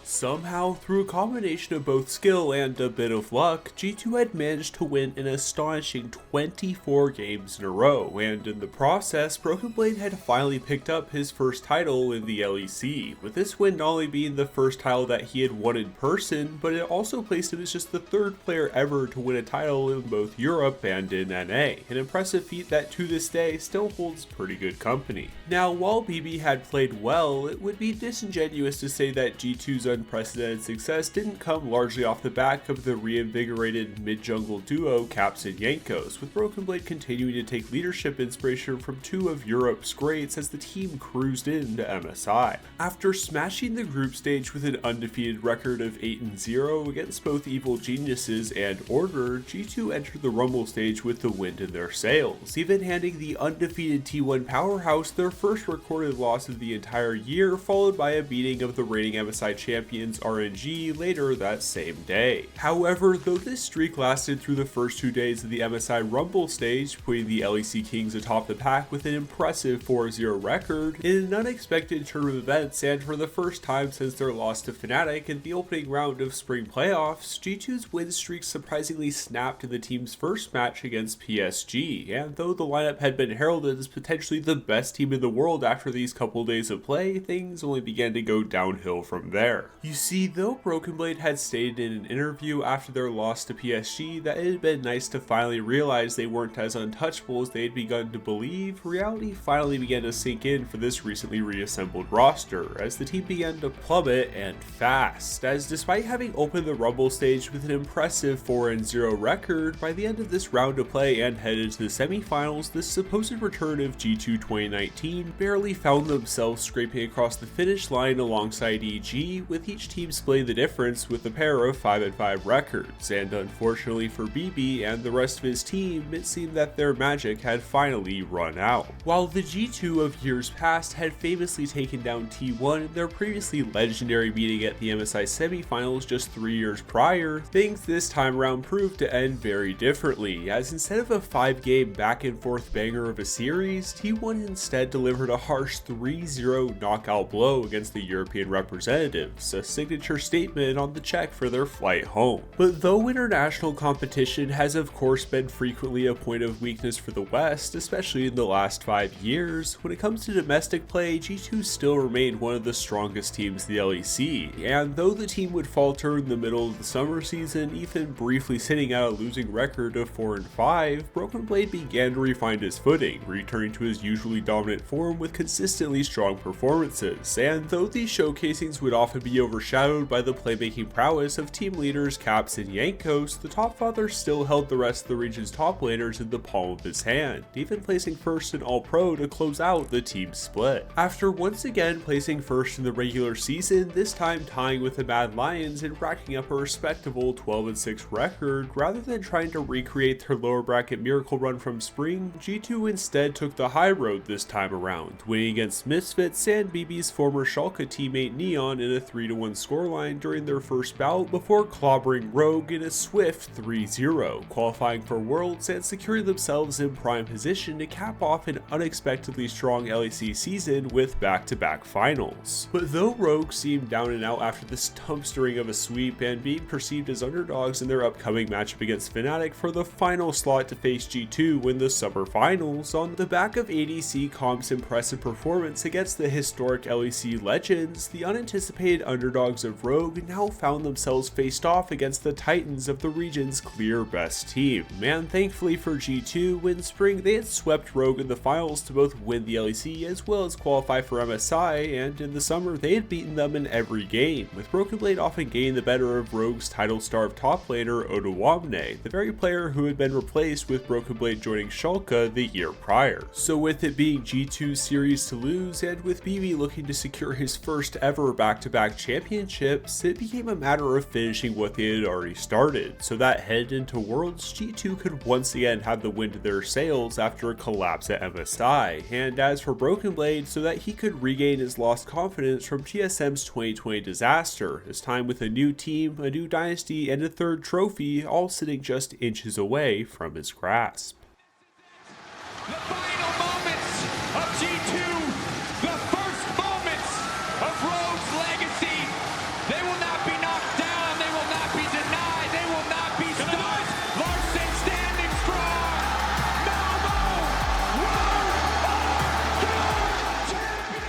Somehow, through a combination of both skill and a bit of luck, G2 had managed to win an astonishing 24 games in a row, and in the process, BrokenBlade had finally picked up his first title in the LEC, with this win not only being the first title that he had won in person, but it also placed him as just the third player ever to win a title in both Europe and in NA, an impressive feat that to this day still holds pretty good company. Now, while BB had played well, it would be disingenuous to say that G2's unprecedented success didn't come largely off the back of the reinvigorated mid-jungle duo Caps and Jankos, with BrokenBlade continuing to take leadership inspiration from two of Europe's greats as the team cruised into MSI. After smashing the group stage with an undefeated record of 8-0 against both Evil Geniuses and Order, G2 entered the Rumble stage with the wind in their sails, even handing the undefeated T1 powerhouse their first recorded loss of the entire year, followed by a beating of the reigning MSI champions RNG later that same day. However, though this streak lasted through the first 2 days of the MSI Rumble stage, putting the LEC Kings atop the pack with an impressive 4-0 record, in an unexpected turn of events and for the first time since their loss to Fnatic in the opening round of spring playoffs, G2's win streak surprisingly snapped in the team's first match against PSG, and though the lineup had been heralded as potentially the best team in the world after these couple days of play, things only began to go downhill from there. You see, though BrokenBlade had stated in an interview after their loss to PSG that it had been nice to finally realize they weren't as untouchable as they had begun to believe, reality finally began to sink in for this recently reassembled roster, as the team began to plummet and fast, as despite having opened the Rumble stage with an impressive 4-0 record, by the end of this round of play and headed to the semifinals, this supposed return of G2 2019 barely found themselves scraping across the finish line alongside EG, with each team splitting the difference with a pair of 5-5 records, and unfortunately for BB and the rest of his team, it seemed that their magic had finally run out. While the G2 of years past had famously taken down T1 in their previously legendary meeting at the MSI semifinals just 3 years prior, things this time around proved to end very differently, as instead of a 5-game back and forth banger of a series, T1 instead delivered a harsh 3-0 knockout blow against the European representatives, a signature statement on the check for their flight home. But though international competition has of course been frequently a point of weakness for the West, especially in the last 5 years, when it comes to domestic play, G2 still remained one of the strongest teams in the LEC, and though the team would falter in the middle of the summer season, even briefly sitting at a losing record of 4-5, BrokenBlade began to refine his footing, returning to his usually dominant form with consistently strong performances, and though these showcasings would often be overshadowed by the playmaking prowess of team leaders Caps and Jankos, the top father still held the rest of the region's top laners in the palm of his hand, even placing first in All-Pro to close out the team split. After once again placing first in the regular season, this time tying with the Mad Lions and racking up a respectable 12-6 record, rather than trying to recreate their lower bracket miracle run from spring, G2 instead took the high road this time around, winning against Misfits and BB's former Schalke teammate Neon in a 3-1 scoreline during their first bout before clobbering Rogue in a swift 3-0, qualifying for Worlds and securing themselves in prime position to cap off an unexpectedly strong LEC season with back-to-back finals. But though Rogue seemed down and out after this dumpstering of a sweep and being perceived as underdogs in their upcoming matchup against Fnatic for the final slot to face G2 in the summer finals, on the back of ADC Comp's impressive performance against the historic LEC legends, the unanticipated underdog underdogs of Rogue now found themselves faced off against the Titans of the region's clear best team. And thankfully for G2, in spring they had swept Rogue in the finals to both win the LEC as well as qualify for MSI, and in the summer they had beaten them in every game, with BrokenBlade often getting the better of Rogue's title-starved top laner Oduwamne, the very player who had been replaced with BrokenBlade joining Schalke the year prior. So with it being G2's series to lose, and with BB looking to secure his first ever back-to-back championships, it became a matter of finishing what they had already started, so that headed into Worlds, G2 could once again have the wind in their sails after a collapse at MSI, and as for BrokenBlade, so that he could regain his lost confidence from TSM's 2020 disaster, this time with a new team, a new dynasty, and a third trophy, all sitting just inches away from his grasp. The final moments of G2, the first moments of Rogue's legacy. They will not be knocked down, they will not be denied, they will not be stopped. Larson standing strong. Malmo, Rogue are champions!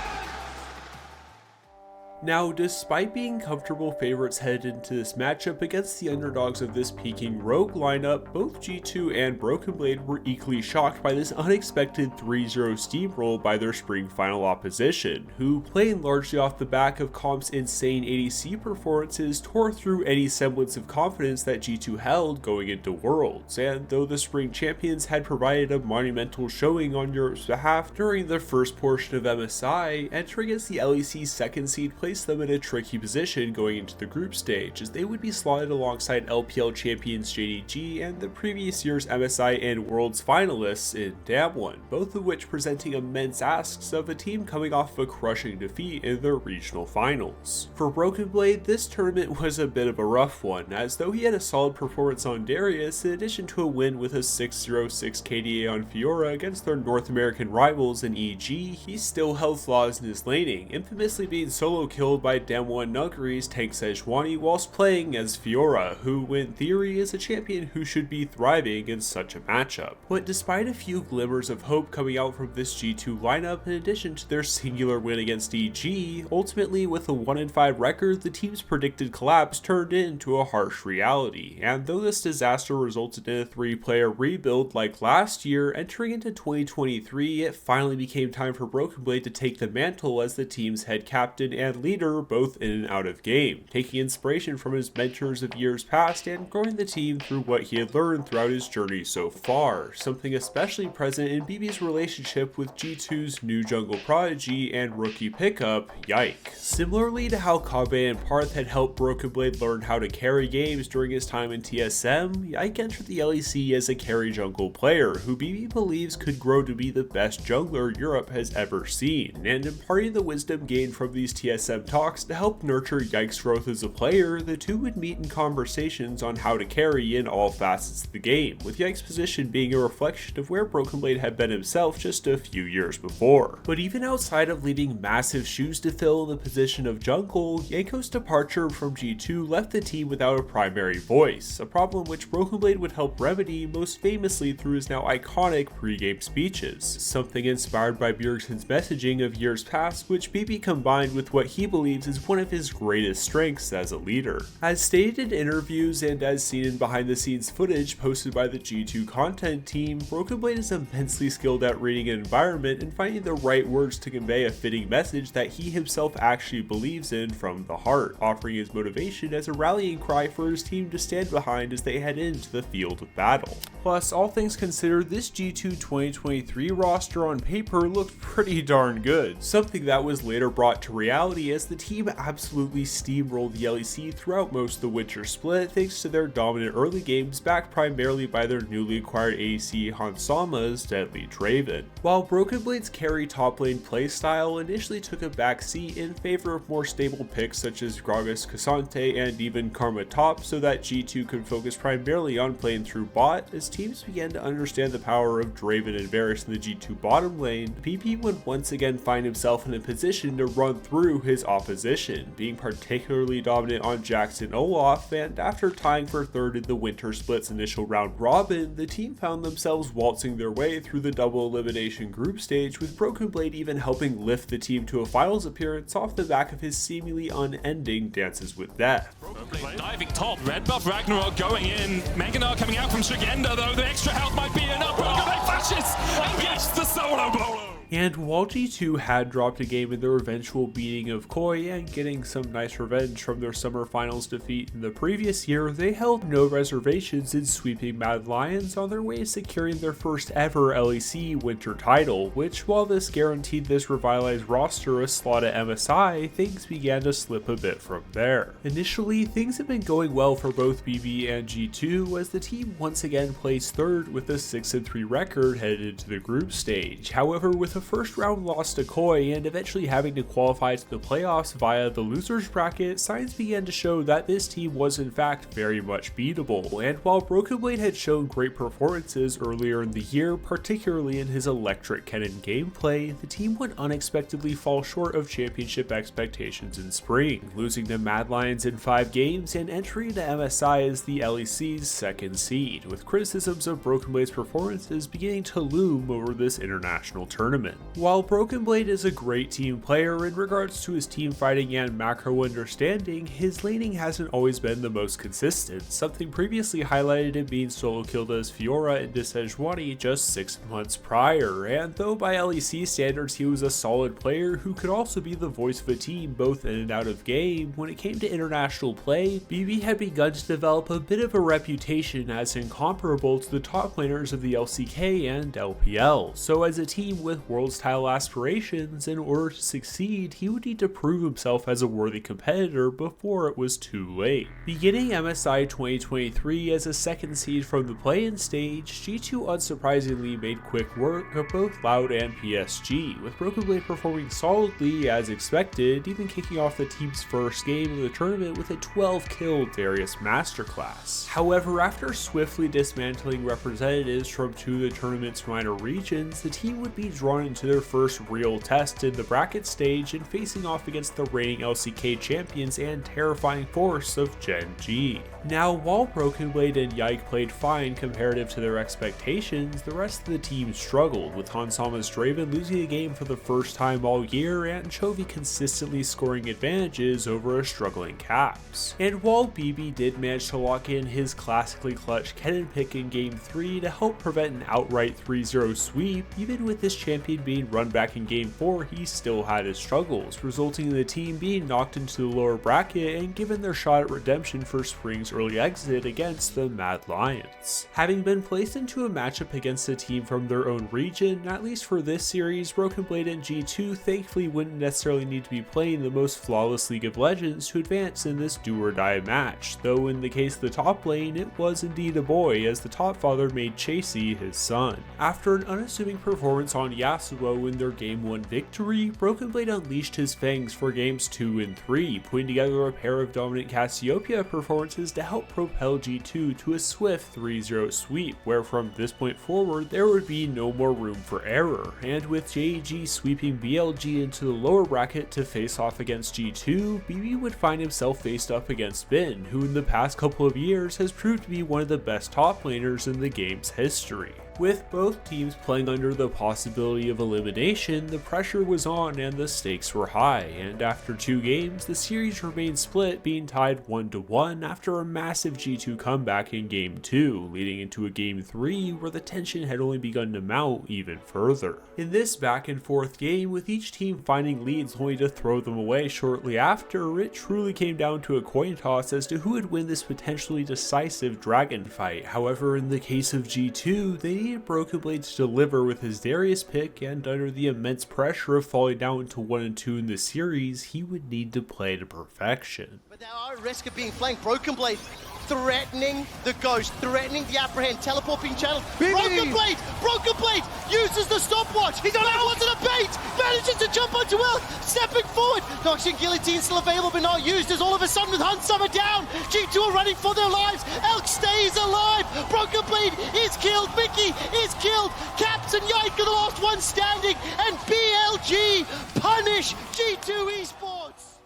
Now, despite being comfortable favorites headed into this matchup against the underdogs of this peaking Rogue lineup, both G2 and BrokenBlade were equally shocked by this unexpected 3-0 steamroll by their spring final opposition, who, playing largely off the back of Comp's insane ADC performances, tore through any semblance of confidence that G2 held going into Worlds, and though the spring champions had provided a monumental showing on Europe's behalf during the first portion of MSI, entering as the LEC second seed placed them in a tricky position going into the group stage, as they would be slotted alongside LPL champions JDG and the previous year's MSI and Worlds finalists in Damwon, both of which presenting immense asks of a team coming off a crushing defeat in their regional finals. For BrokenBlade, this tournament was a bit of a rough one, as though he had a solid performance on Darius in addition to a win with a 6-0-6 KDA on Fiora against their North American rivals in EG, he still held flaws in his laning, infamously being solo killed by Damwon Nuggery's Tank Sejuani whilst playing as Fiora, who in theory is a champion who should be thriving in such a matchup. But despite a few glimmers of hope coming out from this G2 lineup in addition to their singular win against EG, ultimately with a 1-5 record, the team's predicted collapse turned into a harsh reality, and though this disaster resulted in a 3-player rebuild like last year, entering into 2023 it finally became time for BrokenBlade to take the mantle as the team's head captain and leader both in and out of game, taking inspiration from his mentors of years past and growing the team through what he had learned throughout his journey so far, something especially present in BB's relationship with G2's new jungle prodigy and rookie pickup, Yike. Similarly to how Kabe and Parth had helped BrokenBlade learn how to carry games during his time in TSM, Yike entered the LEC as a carry jungle player who BB believes could grow to be the best jungler Europe has ever seen, and imparting the wisdom gained from these TSM talks to help nurture Yike's growth as a player, the two would meet in conversations on how to carry in all facets of the game, with Yike's position being a reflection of where BrokenBlade had been himself just a few years before. But even outside of leaving massive shoes to fill in the position of jungle, Yanko's departure from G2 left the team without a primary voice, a problem which BrokenBlade would help remedy most famously through his now iconic pre-game speeches, something inspired by Bjergsen's messaging of years past, which BB combined with what he believes is one of his greatest strengths as a leader. As stated in interviews and as seen in behind the scenes footage posted by the G2 content team, BrokenBlade is immensely skilled at reading an environment and finding the right words to convey a fitting message that he himself actually believes in from the heart, offering his motivation as a rallying cry for his team to stand behind as they head into the field of battle. Plus, all things considered, this G2 2023 roster on paper looked pretty darn good, something that was later brought to reality as the team absolutely steamrolled the LEC throughout most of the winter split thanks to their dominant early games backed primarily by their newly acquired ADC Hansama's deadly Riven. While BrokenBlade's carry top lane playstyle initially took a backseat in favor of more stable picks such as Gragas Cassante and even Karma top so that G2 could focus primarily on playing through bot, as teams began to understand the power of Draven and Varus in the G2 bottom lane, PP would once again find himself in a position to run through his opposition, being particularly dominant on Jackson Olaf, and after tying for third in the Winter Split's initial round robin, the team found themselves waltzing their way through the double elimination group stage, with BrokenBlade even helping lift the team to a finals appearance off the back of his seemingly unending dances with death. BrokenBlade diving top, red buff Ragnarok going in, Meganar coming out from Shigenda though, the extra health might be enough, BrokenBlade flashes, and yes, the solo bolo! And while G2 had dropped a game in their eventual beating of Koi and getting some nice revenge from their summer finals defeat in the previous year, they held no reservations in sweeping Mad Lions on their way to securing their first ever LEC winter title, which, while this guaranteed this revitalized roster a slot at MSI, things began to slip a bit from there. Initially, things had been going well for both BB and G2 as the team once again placed third with a 6-3 record headed into the group stage. However, with a first round loss to Koi and eventually having to qualify to the playoffs via the losers bracket, signs began to show that this team was in fact very much beatable. And while BrokenBlade had shown great performances earlier in the year, particularly in his electric Kennen gameplay, the team would unexpectedly fall short of championship expectations in spring, losing to Mad Lions in 5 games and entering into MSI as the LEC's second seed, with criticisms of BrokenBlade's performances beginning to loom over this international tournament. While BrokenBlade is a great team player in regards to his team fighting and macro understanding, his laning hasn't always been the most consistent, something previously highlighted in being solo killed as Fiora into Sejuani just 6 months prior, and though by LEC standards he was a solid player who could also be the voice of a team both in and out of game, when it came to international play, BB had begun to develop a bit of a reputation as incomparable to the top laners of the LCK and LPL, so as a team with world's title aspirations, in order to succeed, he would need to prove himself as a worthy competitor before it was too late. Beginning MSI 2023 as a second seed from the play-in stage, G2 unsurprisingly made quick work of both Loud and PSG, with BrokenBlade performing solidly as expected, even kicking off the team's first game of the tournament with a 12-kill Darius masterclass. However, after swiftly dismantling representatives from 2 of the tournament's minor regions, the team would be drawn into their first real test in the bracket stage and facing off against the reigning LCK champions and terrifying force of Gen G. Now, while BrokenBlade and Yike played fine comparative to their expectations, the rest of the team struggled, with Hansama's Draven losing a game for the first time all year and Chovy consistently scoring advantages over a struggling Caps. And while BB did manage to lock in his classically clutch Kennen pick in Game 3 to help prevent an outright 3-0 sweep, even with this champion being run back in Game 4, he still had his struggles, resulting in the team being knocked into the lower bracket and given their shot at redemption for spring's early exit against the Mad Lions. Having been placed into a matchup against a team from their own region, at least for this series, BrokenBlade and G2 thankfully wouldn't necessarily need to be playing the most flawless League of Legends to advance in this do-or-die match, though in the case of the top lane, it was indeed a boy, as the top father made Chasey his son. After an unassuming performance on Yasuo in their Game 1 victory, BrokenBlade unleashed his fangs for Games 2 and 3, putting together a pair of dominant Cassiopeia performances to help propel G2 to a swift 3-0 sweep, where from this point forward there would be no more room for error, and with JEG sweeping BLG into the lower bracket to face off against G2, BB would find himself faced up against Bin, who in the past couple of years has proved to be one of the best top laners in the game's history. With both teams playing under the possibility of elimination, the pressure was on and the stakes were high, and after 2 games, the series remained split, being tied 1-1 after a massive G2 comeback in Game 2, leading into a Game 3 where the tension had only begun to mount even further. In this back and forth game, with each team finding leads only to throw them away shortly after, it truly came down to a coin toss as to who would win this potentially decisive dragon fight. However, in the case of G2, they needed BrokenBlade to deliver with his Darius pick, and under the immense pressure of falling down to 1-2 in the series, he would need to play to perfection. But they are at risk of being flanked. BrokenBlade threatening the Ghost, threatening the Apprehend, teleport being channeled. BrokenBlade uses the stopwatch. He's on it, wasn't a bait. Manages to jump onto Elk, stepping forward. Noxian Guillotine still available, but not used, as all of a sudden with Hansama down, G2 are running for their lives. Elk stays alive. BrokenBlade is killed. Mickey is killed. Caps and Yike are the last one standing, and BLG punish G2 Esports.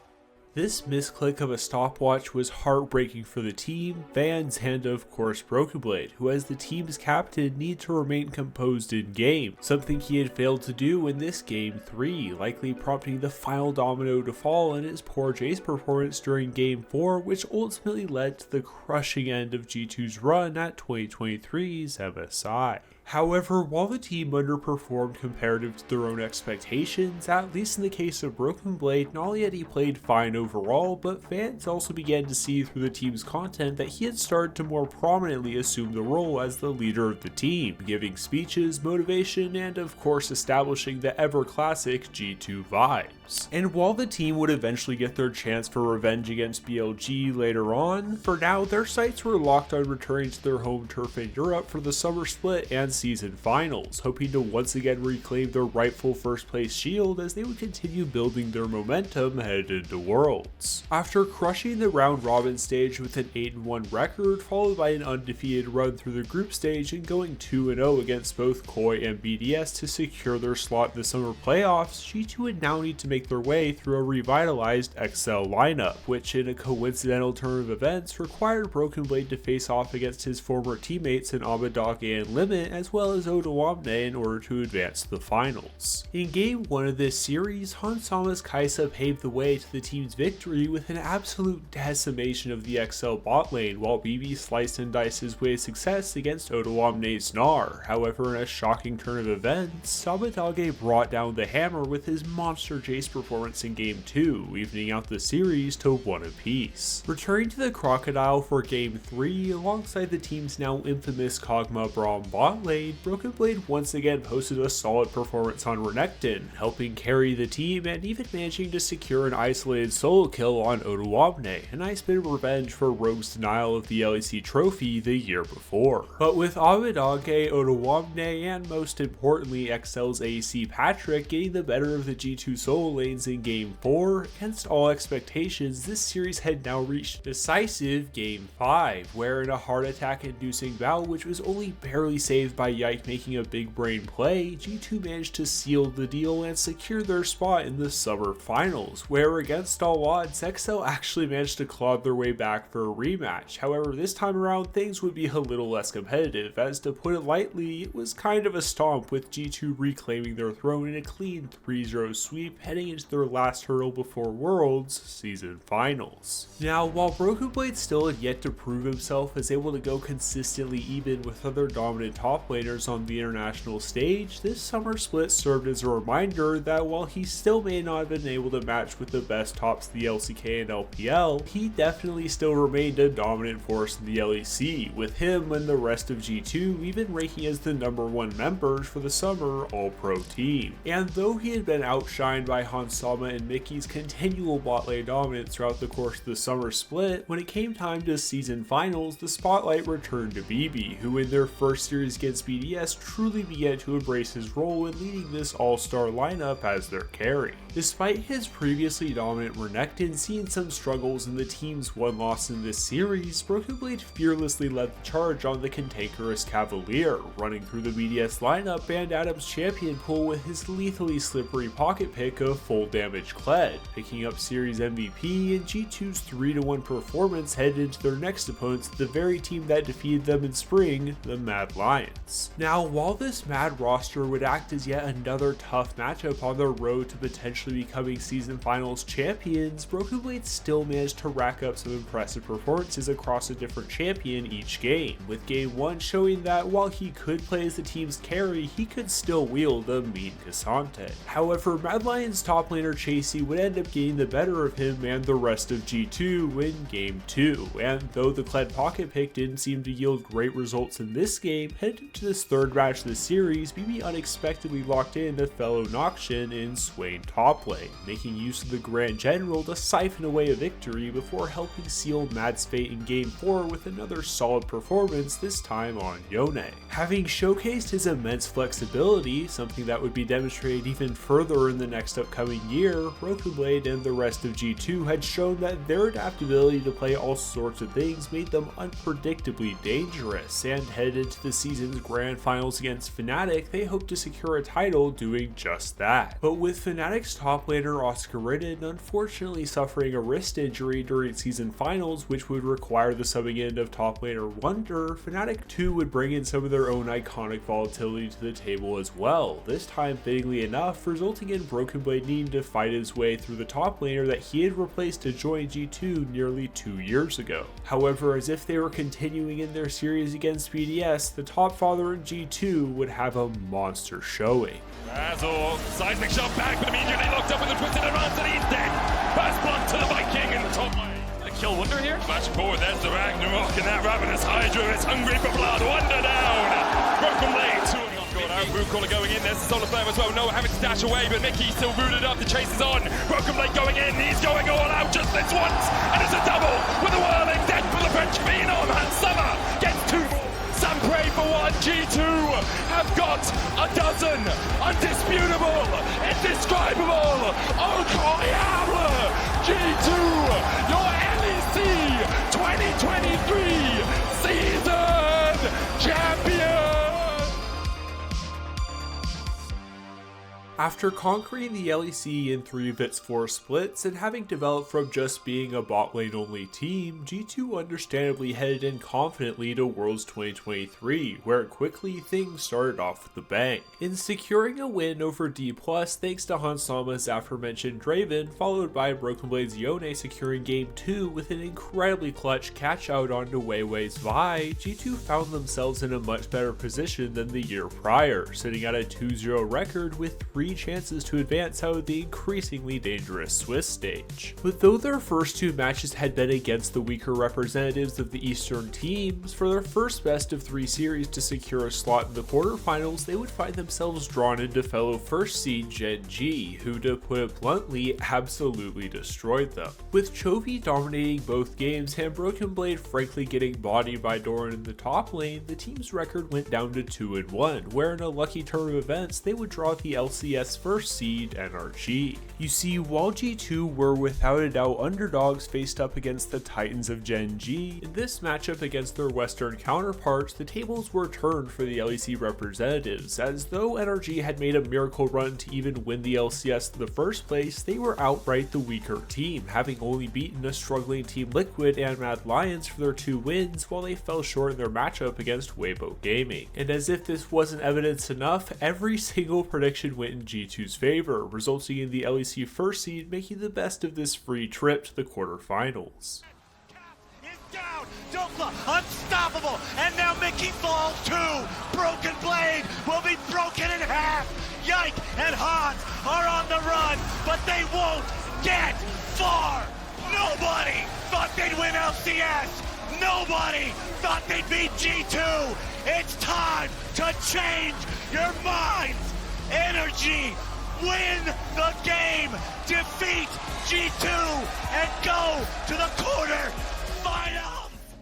This misclick of a stopwatch was heartbreaking for the team, fans, and of course BrokenBlade, who as the team's captain needed to remain composed in game, something he had failed to do in this Game 3, likely prompting the final domino to fall in his poor Jace performance during Game 4, which ultimately led to the crushing end of G2's run at 2023's MSI. However, while the team underperformed comparative to their own expectations, at least in the case of BrokenBlade, not only had he played fine overall, but fans also began to see through the team's content that he had started to more prominently assume the role as the leader of the team, giving speeches, motivation, and of course establishing the ever-classic G2 vibes. And while the team would eventually get their chance for revenge against BLG later on, for now their sights were locked on returning to their home turf in Europe for the summer split and season finals, hoping to once again reclaim their rightful first place shield as they would continue building their momentum headed into Worlds. After crushing the round robin stage with an 8-1 record, followed by an undefeated run through the group stage and going 2-0 against both Koi and BDS to secure their slot in the summer playoffs, G2 would now need to make their way through a revitalized XL lineup, which in a coincidental turn of events required BrokenBlade to face off against his former teammates in Abadake and Limit as well as Odoamne in order to advance to the finals. In Game 1 of this series, Hansama's Kai'Sa paved the way to the team's victory with an absolute decimation of the XL bot lane, while BB sliced and diced his way to success against Odoamne's Gnar. However, in a shocking turn of events, Abadage brought down the hammer with his monster Jace performance in Game 2, evening out the series to 1 apiece. Returning to the Crocodile for Game 3, alongside the team's now infamous Kog'Maw Braum bot lane, BrokenBlade once again posted a solid performance on Renekton, helping carry the team and even managing to secure an isolated solo kill on Odoamne, a nice bit of revenge for Rogue's denial of the LEC trophy the year before. But with Abadage, Odoamne, and most importantly XL's AC Patrick getting the better of the G2 solo lanes in Game 4, against all expectations, this series had now reached decisive Game 5, where in a heart attack inducing bout which was only barely saved by Yike making a big brain play, G2 managed to seal the deal and secure their spot in the summer finals, where against all odds, XL actually managed to claw their way back for a rematch. However, this time around things would be a little less competitive, as to put it lightly, it was kind of a stomp with G2 reclaiming their throne in a clean 3-0 sweep heading into their last hurdle before Worlds season finals. Now, while BrokenBlade still had yet to prove himself as able to go consistently even with other dominant top laners on the international stage, this summer split served as a reminder that while he still may not have been able to match with the best tops of the LCK and LPL, he definitely still remained a dominant force in the LEC, with him and the rest of G2 even ranking as the #1 members for the summer All-Pro team. And though he had been outshined by Hansama and Mickey's continual bot lane dominance throughout the course of the summer split, when it came time to season finals, the spotlight returned to BB, who in their first series against BDS truly began to embrace his role in leading this all-star lineup as their carry. Despite his previously dominant Renekton seeing some struggles in the team's one loss in this series, BrokenBlade fearlessly led the charge on the cantankerous Cavalier, running through the BDS lineup and Adam's champion pool with his lethally slippery pocket pick of full damage Kled, picking up series MVP and G2's 3-1 performance headed into their next opponents, the very team that defeated them in spring, the Mad Lions. Now, while this Mad roster would act as yet another tough matchup on their road to potentially becoming season finals champions, BrokenBlade still managed to rack up some impressive performances across a different champion each game, with Game 1 showing that while he could play as the team's carry, he could still wield a mean Cassante. However, Mad Lions top laner Chasey would end up getting the better of him and the rest of G2 in Game 2, and though the Kled pocket pick didn't seem to yield great results in this game, headed into this third match of the series, BB unexpectedly locked in a fellow Noxian in Swain top lane, making use of the Grand General to siphon away a victory before helping seal Mad's fate in Game 4 with another solid performance, this time on Yone. Having showcased his immense flexibility, something that would be demonstrated even further in the next upcoming year, BrokenBlade and the rest of G2 had shown that their adaptability to play all sorts of things made them unpredictably dangerous, and headed into the season's grand finals against Fnatic, they hope to secure a title doing just that. But with Fnatic's top laner Oscar Riven unfortunately suffering a wrist injury during season finals, which would require the subbing in of top laner Wonder, Fnatic too would bring in some of their own iconic volatility to the table as well, this time fittingly enough resulting in BrokenBlade needing to fight his way through the top laner that he had replaced to join G2 nearly 2 years ago. However, as if they were continuing in their series against BDS, the top father in G2 would have a monster showing. Azor, seismic shot back, but immediately locked up with a twisted advance and he's dead. First blood to the Viking in the top lane. Kill Wonder here? Flashing forward, there's the Ragnarok and that ravenous Hydra is hungry for blood. Wonder down. BrokenBlade 2 got out. Move caller going in. There's the solar flare as well. Noah having to dash away, but Mickey still rooted up. The chase is on. BrokenBlade going in. He's going all out just this once. And it's a double with a whirling dead for the French phenom. And Summer gets 2 more. Some pray for 1. G2 have got a dozen. Undisputable. Indescribable. Incroyable. G2, your LEC 2023 season champion! After conquering the LEC in 3 of its 4 splits and having developed from just being a bot lane only team, G2 understandably headed in confidently to Worlds 2023, where quickly things started off with a bang. In securing a win over D+, thanks to Hansama's aforementioned Riven, followed by BrokenBlade's Yone securing Game 2 with an incredibly clutch catch out onto Weiwei's Vi, G2 found themselves in a much better position than the year prior, sitting at a 2-0 record with 3 chances to advance out of the increasingly dangerous Swiss stage. But though their first 2 matches had been against the weaker representatives of the Eastern teams, for their first best of 3 series to secure a slot in the quarterfinals, they would find themselves drawn into fellow first seed Gen G, who, to put it bluntly, absolutely destroyed them. With Chovy dominating both games and BrokenBlade frankly getting bodied by Doran in the top lane, the team's record went down to 2-1, where in a lucky turn of events they would draw the LCS first seed NRG. You see, while G2 were without a doubt underdogs faced up against the Titans of Gen G, in this matchup against their Western counterparts, the tables were turned for the LEC representatives, as though NRG had made a miracle run to even win the LCS in the first place, they were outright the weaker team, having only beaten a struggling Team Liquid and Mad Lions for their 2 wins, while they fell short in their matchup against Weibo Gaming. And as if this wasn't evidence enough, every single prediction went in G2's favor, resulting in the LEC first seed making the best of this free trip to the quarterfinals. Down, Dokla, unstoppable, and now Mickey falls too. BrokenBlade will be broken in half. Yike and Hans are on the run, but they won't get far. Nobody thought they'd win LCS. Nobody thought they'd beat G2. It's time to change your minds. Energy, win the game, defeat G2, and go to the quarter final.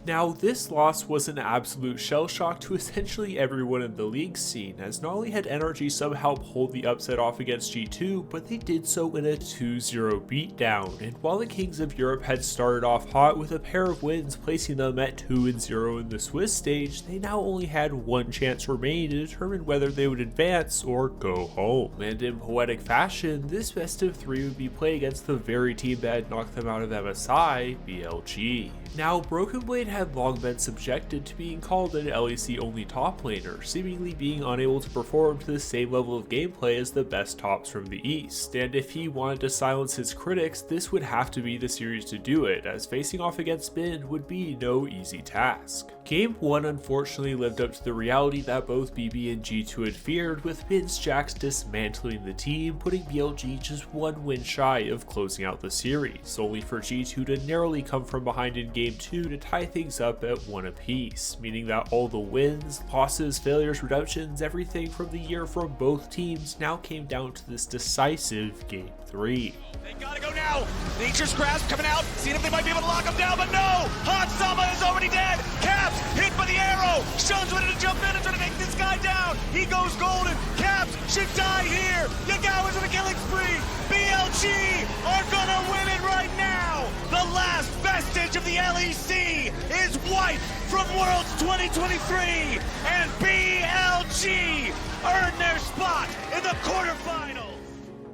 Now, this loss was an absolute shell shock to essentially everyone in the league scene, as not only had NRG somehow pulled the upset off against G2, but they did so in a 2-0 beatdown, and while the Kings of Europe had started off hot with a pair of wins placing them at 2-0 in the Swiss stage, they now only had 1 chance remaining to determine whether they would advance or go home. And in poetic fashion, this best of 3 would be played against the very team that had knocked them out of MSI, BLG. Now, BrokenBlade had long been subjected to being called an LEC only top laner, seemingly being unable to perform to the same level of gameplay as the best tops from the East, and if he wanted to silence his critics, this would have to be the series to do it, as facing off against Bin would be no easy task. Game 1 unfortunately lived up to the reality that both BB and G2 had feared, with Bin's Jax dismantling the team, putting BLG just 1 win shy of closing out the series, only for G2 to narrowly come from behind in Game 2 to tie things up at 1 apiece, meaning that all the wins, losses, failures, redemptions, everything from the year from both teams now came down to this decisive Game 3. They gotta go now. Nature's Grasp coming out, seeing if they might be able to lock him down, but no! Hansama is already dead! Caps hit by the arrow! Shun's ready to jump in and try to take this guy down! He goes golden! Caps should die here! Yagawa's on a killing spree! BLG are gonna win it right now! The last vestige of the LEC is wiped from Worlds 2023, and BLG earn their spot in the quarterfinals.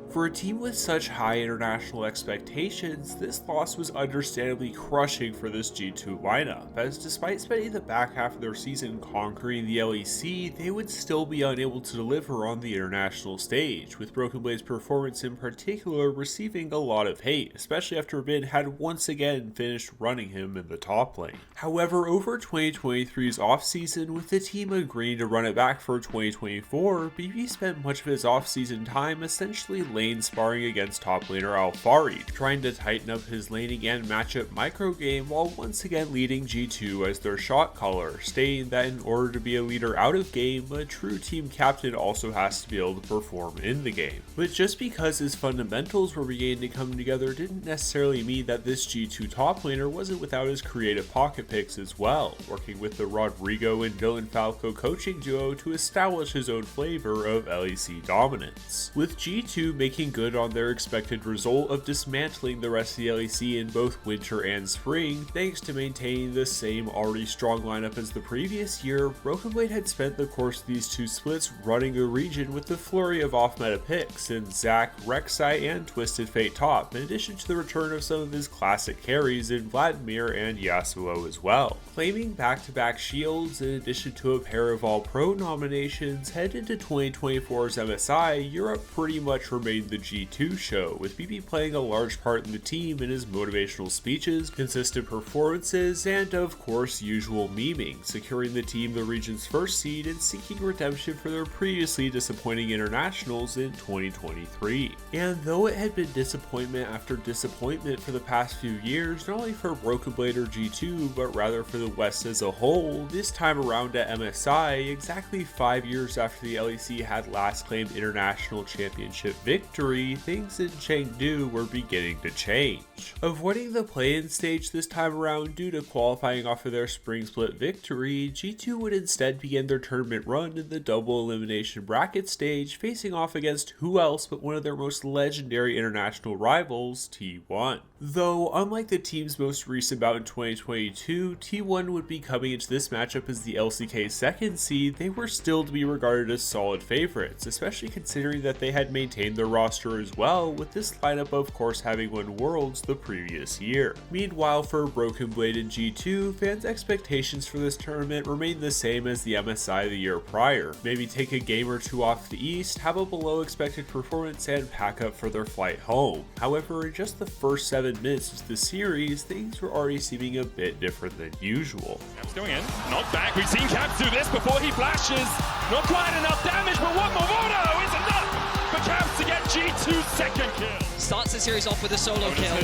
For a team with such high international expectations, this loss was understandably crushing for this G2 lineup, as despite spending the back half of their season conquering the LEC, they would still be unable to deliver on the international stage, with BrokenBlade's performance in particular receiving a lot of hate, especially after Riven had once again finished running him in the top lane. However, over 2023's offseason, with the team agreeing to run it back for 2024, BB spent much of his offseason time essentially lane sparring against top laner Alfari, trying to tighten up his laning and matchup microgame while once again leading G2 as their shot caller, stating that in order to be a leader out of game, a true team captain also has to be able to perform in the game. But just because his fundamentals were beginning to come together didn't necessarily mean that this G2 top laner wasn't without his creative pocket picks as well, working with the Rodrigo and Dylan Falco coaching duo to establish his own flavor of LEC dominance, with G2 making good on their expected result of dismantling the rest of the LEC in both winter and spring. Thanks to maintaining the same already strong lineup as the previous year, BrokenBlade had spent the course of these two splits running a region with the flurry of off-meta picks in Zac, Rek'Sai, and Twisted Fate top, in addition to the return of some of his classic carries in Vladimir and Yasuo as well. Claiming back-to-back shields in addition to a pair of All-Pro nominations, headed into 2024's MSI, Europe pretty much remained the G2 show, with BB playing a large part in the team in his motivational speeches, consistent performances, and of course usual memeing, securing the team the region's first seed and seeking redemption for their previously disappointing internationals in 2023. And though it had been disappointment after disappointment for the past few years, not only for BrokenBlade or G2, but rather for the West as a whole, this time around at MSI, exactly 5 years after the LEC had last claimed international championship victory, things in Chengdu were beginning to change. Avoiding the play-in stage this time around due to qualifying off of their spring split victory, G2 would instead begin their tournament run in the double elimination bracket stage, facing off against who else but one of their most legendary international rivals, T1. Though, unlike the team's most recent bout in 2022, T1 would be coming into this matchup as the LCK second seed, they were still to be regarded as solid favorites, especially considering that they had maintained their roster as well, with this lineup of course having won Worlds the previous year. Meanwhile, for BrokenBlade and G2, fans' expectations for this tournament remain the same as the MSI the year prior. Maybe take a game or two off the East, have a below expected performance, and pack up for their flight home. However, in just the first 7 minutes of the series, things were already seeming a bit different than usual. Caps going in, knocked back. We've seen Caps do this before he flashes. Not quite enough damage, but one more auto is enough for Caps to get G2's second kill. Starts the series off with a solo kill.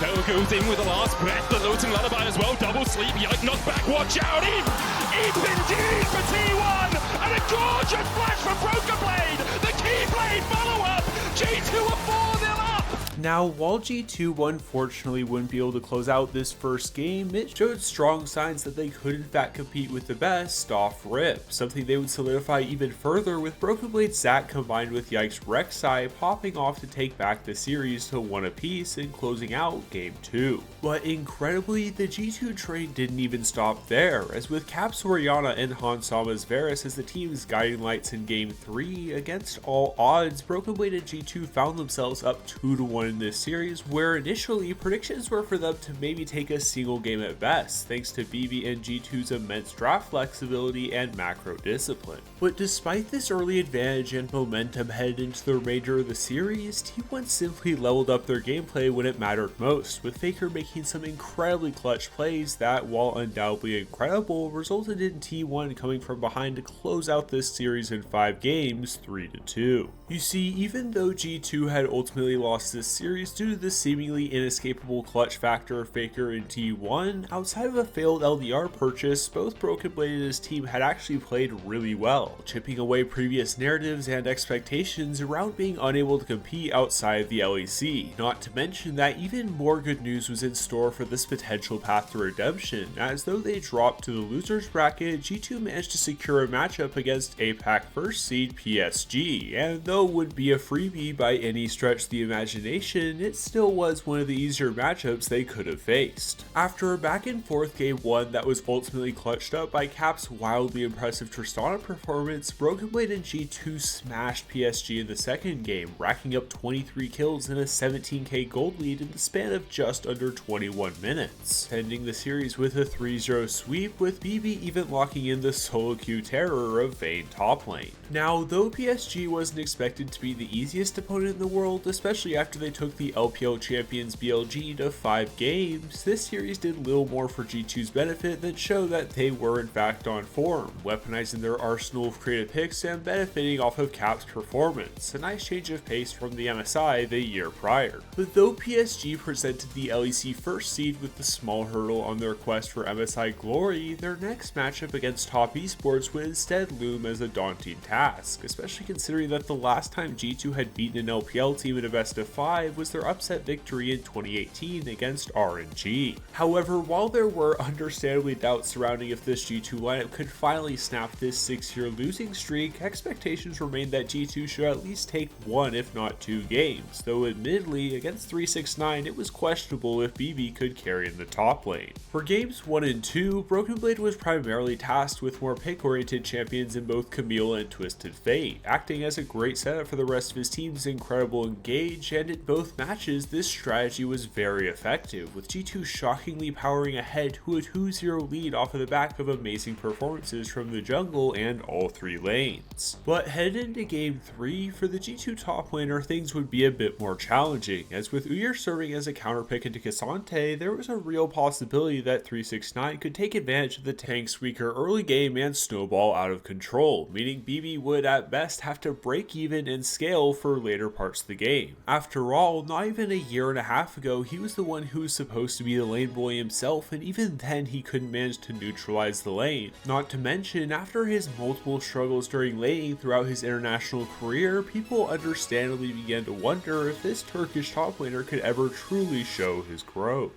Bell goes in with the last breath, the Lilton Lullaby as well, double sleep, yike, knocked back, watch out, Eep indeed for T1, and a gorgeous flash from BrokenBlade, the Keyblade follow-up, G2 are 4-0 up. Now, while G2 unfortunately wouldn't be able to close out this first game, it showed strong signs that they could in fact compete with the best off rip, something they would solidify even further with BrokenBlade Zac combined with Yike's Rek'Sai popping off to take back the series to 1 apiece and closing out Game 2. But incredibly, the G2 train didn't even stop there, as with Caps Orianna and Hansama's Varus as the team's guiding lights in Game 3, against all odds, BrokenBlade and G2 found themselves up 2-1 in this series, where initially predictions were for them to maybe take a single game at best, thanks to BB and G2's immense draft flexibility and macro discipline. But despite this early advantage and momentum headed into the remainder of the series, T1 simply leveled up their gameplay when it mattered most, with Faker making some incredibly clutch plays that, while undoubtedly incredible, resulted in T1 coming from behind to close out this series in 5 games, 3-2. You see, even though G2 had ultimately lost this series due to the seemingly inescapable clutch factor of Faker in T1, outside of a failed LDR purchase, both BrokenBlade and his team had actually played really well, chipping away previous narratives and expectations around being unable to compete outside of the LEC, not to mention that even more good news was in store for this potential path to redemption, as though they dropped to the losers bracket, G2 managed to secure a matchup against APAC first seed PSG, and though would be a freebie by any stretch of the imagination, situation, it still was one of the easier matchups they could have faced. After a back and forth game 1 that was ultimately clutched up by Cap's wildly impressive Tristana performance, BrokenBlade and G2 smashed PSG in the second game, racking up 23 kills and a 17k gold lead in the span of just under 21 minutes, ending the series with a 3-0 sweep, with BB even locking in the solo queue terror of Vayne top lane. Now, though PSG wasn't expected to be the easiest opponent in the world, especially after they took the LPL champions BLG to 5 games, this series did little more for G2's benefit than show that they were in fact on form, weaponizing their arsenal of creative picks and benefiting off of Cap's performance, a nice change of pace from the MSI the year prior. But though PSG presented the LEC first seed with the small hurdle on their quest for MSI glory, their next matchup against top esports would instead loom as a daunting task, especially considering that the last time G2 had beaten an LPL team in a best of 5 was their upset victory in 2018 against RNG. However, while there were understandably doubts surrounding if this G2 lineup could finally snap this 6-year losing streak, expectations remained that G2 should at least take 1 if not 2 games, though admittedly against 369 it was questionable if BB could carry in the top lane. For games 1 and 2, BrokenBlade was primarily tasked with more pick-oriented champions in both Camille and Twisted Fate, acting as a great setup for the rest of his team's incredible engage, and in both matches this strategy was very effective, with G2 shockingly powering ahead to a 2-0 lead off of the back of amazing performances from the jungle and all 3 lanes. But headed into game 3, for the G2 top laner things would be a bit more challenging, as with Uyr serving as a counter pick into Cassante, there was a real possibility that 369 could take advantage of the tank's weaker early game and snowball out of control, meaning BB would at best have to break even and scale for later parts of the game. After all, not even a year and a half ago, he was the one who was supposed to be the lane boy himself, and even then he couldn't manage to neutralize the lane. Not to mention, after his multiple struggles during laning throughout his international career, people understandably began to wonder if this Turkish top laner could ever truly show his growth.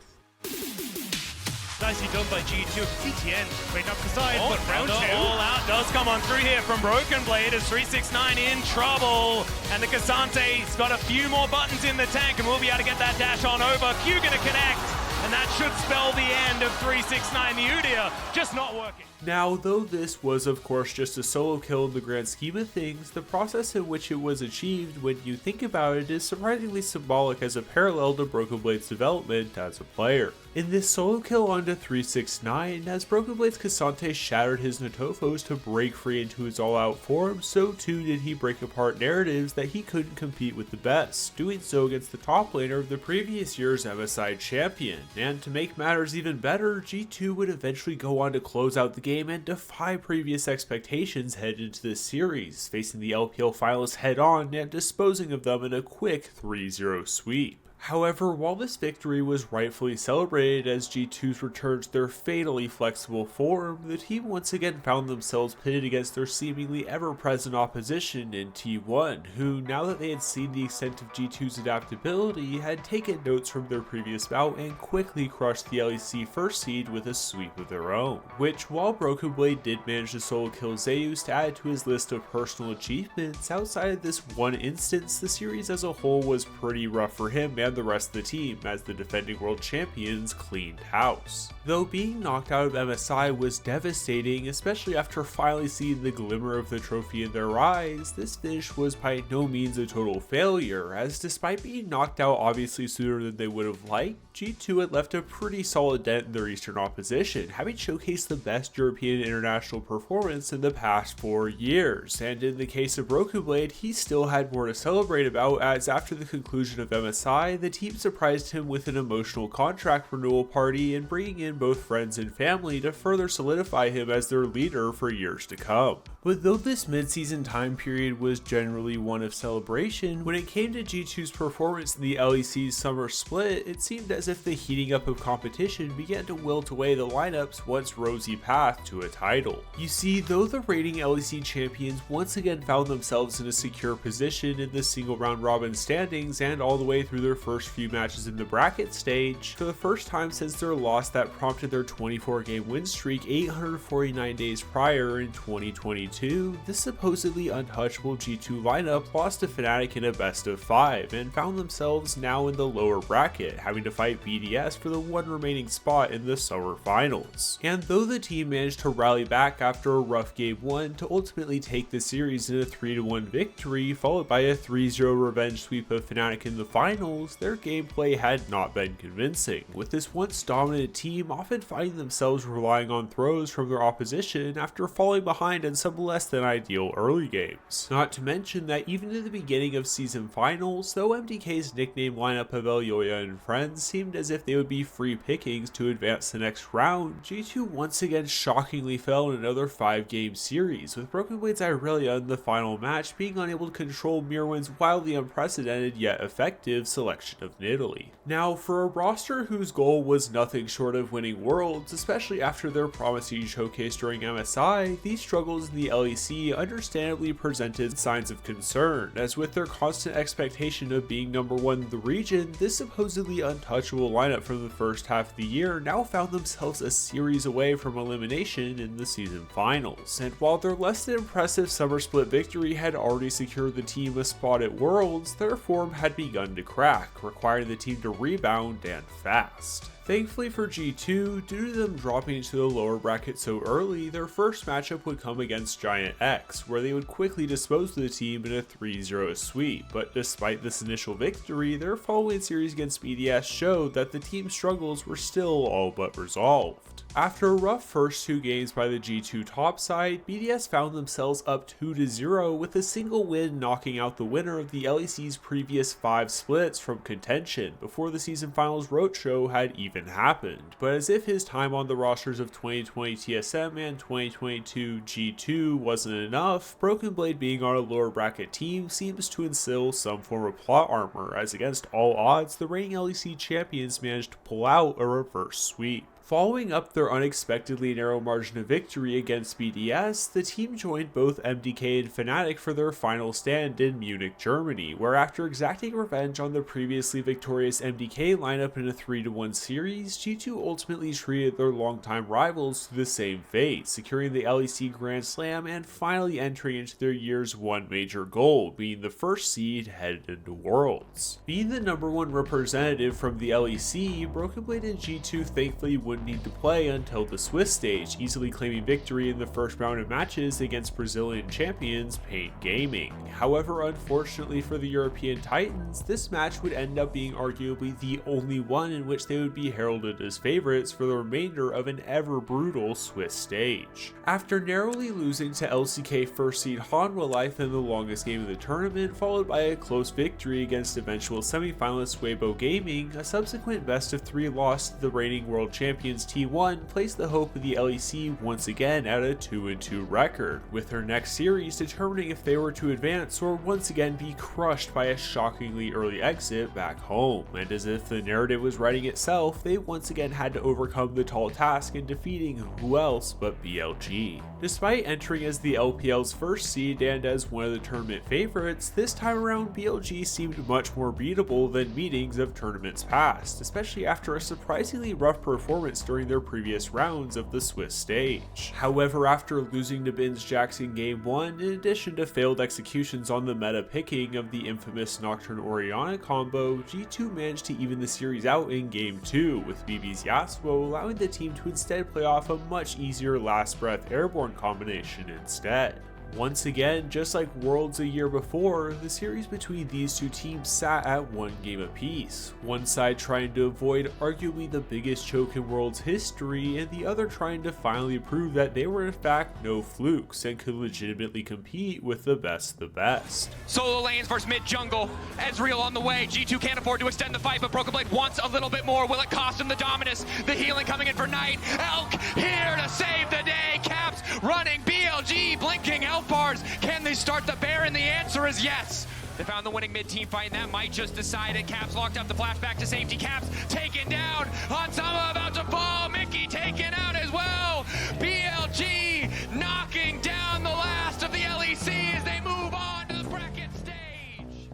Nicely done by G2. CTN right up the side, but round 2. All out does come on through here from BrokenBlade as 369 in trouble. And the Cassante's got a few more buttons in the tank and we'll be able to get that dash on over. Q gonna connect, and that should spell the end of 369. The Udyr just not working. Now, though this was of course just a solo kill in the grand scheme of things, the process in which it was achieved when you think about it is surprisingly symbolic as a parallel to BrokenBlade's development as a player. In this solo kill onto 369, as BrokenBlade's Cassante shattered his Natofos to break free into his all-out form, so too did he break apart narratives that he couldn't compete with the best, doing so against the top laner of the previous year's MSI champion. And to make matters even better, G2 would eventually go on to close out the game and defy previous expectations headed into this series, facing the LPL finalists head-on and disposing of them in a quick 3-0 sweep. However, while this victory was rightfully celebrated as G2's return to their fatally flexible form, the team once again found themselves pitted against their seemingly ever-present opposition in T1, who, now that they had seen the extent of G2's adaptability, had taken notes from their previous bout and quickly crushed the LEC first seed with a sweep of their own, which, while BrokenBlade did manage to solo kill Zeus to add to his list of personal achievements, outside of this one instance, the series as a whole was pretty rough for him and the rest of the team, as the defending world champions cleaned house. Though being knocked out of MSI was devastating, especially after finally seeing the glimmer of the trophy in their eyes, this finish was by no means a total failure, as despite being knocked out obviously sooner than they would have liked, G2 had left a pretty solid dent in their eastern opposition, having showcased the best European international performance in the past 4 years, and in the case of BrokenBlade, he still had more to celebrate about, as after the conclusion of MSI, the team surprised him with an emotional contract renewal party and bringing in both friends and family to further solidify him as their leader for years to come. But though this mid-season time period was generally one of celebration, when it came to G2's performance in the LEC's summer split, it seemed as if the heating up of competition began to wilt away the lineup's once rosy path to a title. You see, though the reigning LEC champions once again found themselves in a secure position in the single round robin standings and all the way through their first few matches in the bracket stage, for the first time since their loss that prompted their 24-game win streak 849 days prior in 2022, 2022, this supposedly untouchable G2 lineup lost to Fnatic in a best of 5 and found themselves now in the lower bracket, having to fight BDS for the one remaining spot in the summer finals. And though the team managed to rally back after a rough game 1 to ultimately take the series in a 3-1 victory, followed by a 3-0 revenge sweep of Fnatic in the finals, their gameplay had not been convincing, with this once dominant team often finding themselves relying on throws from their opposition after falling behind in some less than ideal early games. Not to mention that even in the beginning of season finals, though MDK's nickname lineup of Elyoya and friends seemed as if they would be free pickings to advance the next round, G2 once again shockingly fell in another 5-game series, with BrokenBlade's Irelia in the final match being unable to control Mirwen's wildly unprecedented yet effective selection of Nidalee. Now, for a roster whose goal was nothing short of winning Worlds, especially after their promising showcase during MSI, these struggles in the LEC understandably presented signs of concern, as with their constant expectation of being number 1 in the region, this supposedly untouchable lineup from the first half of the year now found themselves a series away from elimination in the season finals. And while their less than impressive summer split victory had already secured the team a spot at Worlds, their form had begun to crack, requiring the team to rebound and fast. Thankfully for G2, due to them dropping into the lower bracket so early, their first matchup would come against Giant X, where they would quickly dispose of the team in a 3-0 sweep. But despite this initial victory, their following series against BDS showed that the team's struggles were still all but resolved. After a rough first 2 games by the G2 top side, BDS found themselves up 2-0 with a single win knocking out the winner of the LEC's previous 5 splits from contention before the season finals roadshow had even happened. But as if his time on the rosters of 2020 TSM and 2022 G2 wasn't enough, BrokenBlade being on a lower bracket team seems to instill some form of plot armor, as against all odds, the reigning LEC champions managed to pull out a reverse sweep. Following up their unexpectedly narrow margin of victory against BDS, the team joined both MDK and Fnatic for their final stand in Munich, Germany, where after exacting revenge on the previously victorious MDK lineup in a 3-1 series, G2 ultimately treated their longtime rivals to the same fate, securing the LEC Grand Slam and finally entering into their year's one major goal, being the first seed headed into Worlds. Being the number 1 representative from the LEC, BrokenBlade and G2 thankfully wouldn't need to play until the Swiss stage, easily claiming victory in the first round of matches against Brazilian champions Paint Gaming. However, unfortunately for the European Titans, this match would end up being arguably the only one in which they would be heralded as favorites for the remainder of an ever brutal Swiss stage. After narrowly losing to LCK first seed Hanwha Life in the longest game of the tournament, followed by a close victory against eventual semi-finalist Weibo Gaming, a subsequent best of 3 loss to the reigning world champions T1 placed the hope of the LEC once again at a 2-2 record, with her next series determining if they were to advance or once again be crushed by a shockingly early exit back home. And as if the narrative was writing itself, they once again had to overcome the tall task in defeating who else but BLG. Despite entering as the LPL's first seed and as one of the tournament favorites, this time around BLG seemed much more beatable than meetings of tournaments past, especially after a surprisingly rough performance during their previous rounds of the Swiss stage. However, after losing to Bin's Jax in Game 1, in addition to failed executions on the meta picking of the infamous Nocturne Orianna combo, G2 managed to even the series out in Game 2, with BB's Yasuo allowing the team to instead play off a much easier last breath airborne combination instead. Once again, just like Worlds a year before, the series between these two teams sat at 1 game apiece, one side trying to avoid arguably the biggest choke in Worlds history, and the other trying to finally prove that they were in fact no flukes and could legitimately compete with the best of the best. Solo lanes versus mid jungle. Ezreal on the way. G2 can't afford to extend the fight, but BrokenBlade wants a little bit more. Will it cost him the dominus? The healing coming in for Knight. Elk here to save the day. Caps running. BLG blinking. Elk bars. Can they start the Baron? The answer is yes. They found the winning mid-team fight, and that might just decide it. Caps locked up the flashback to safety. Caps taken down. Hansama about to fall. Mickey taken out as well. BLG knocking down the last of the LEC as they move on to the bracket stage.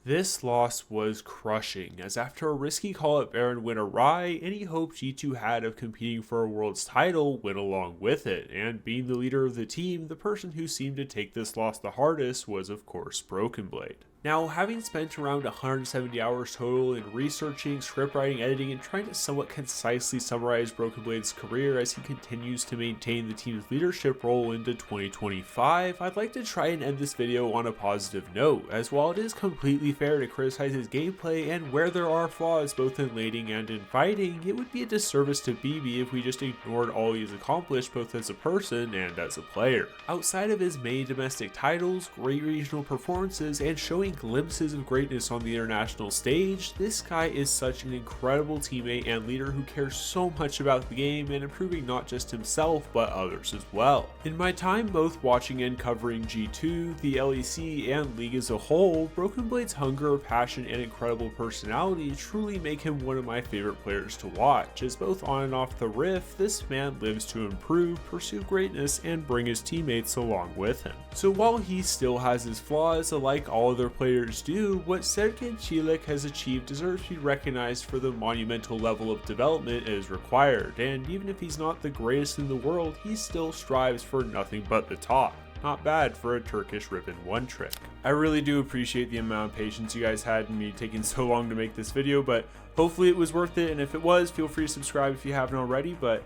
This loss was crushing, as after a risky call at Baron went awry, any hope G2 had of competing for a world's title went along with it, and being the leader of the team, the person who seemed to take this loss the hardest was of course BrokenBlade. Now, having spent around 170 hours total in researching, scriptwriting, editing, and trying to somewhat concisely summarize BrokenBlade's career as he continues to maintain the team's leadership role into 2025, I'd like to try and end this video on a positive note, as while it is completely fair to criticize his gameplay and where there are flaws both in laning and in fighting, it would be a disservice to BB if we just ignored all he has accomplished both as a person and as a player. Outside of his main domestic titles, great regional performances, and showing glimpses of greatness on the international stage, this guy is such an incredible teammate and leader who cares so much about the game and improving not just himself but others as well. In my time both watching and covering G2, the LEC, and League as a whole, BrokenBlade's hunger, passion, and incredible personality truly make him one of my favorite players to watch, as both on and off the Rift, this man lives to improve, pursue greatness, and bring his teammates along with him. So while he still has his flaws, like all other players do, what Sergen Cilic has achieved deserves to be recognized for the monumental level of development it is required, and even if he's not the greatest in the world, he still strives for nothing but the top. Not bad for a Turkish Riven one trick. I really do appreciate the amount of patience you guys had in me taking so long to make this video, but hopefully it was worth it, and if it was, feel free to subscribe if you haven't already. But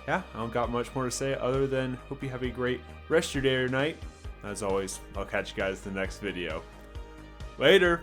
yeah, I don't got much more to say other than hope you have a great rest of your day or night. As always, I'll catch you guys in the next video. Later!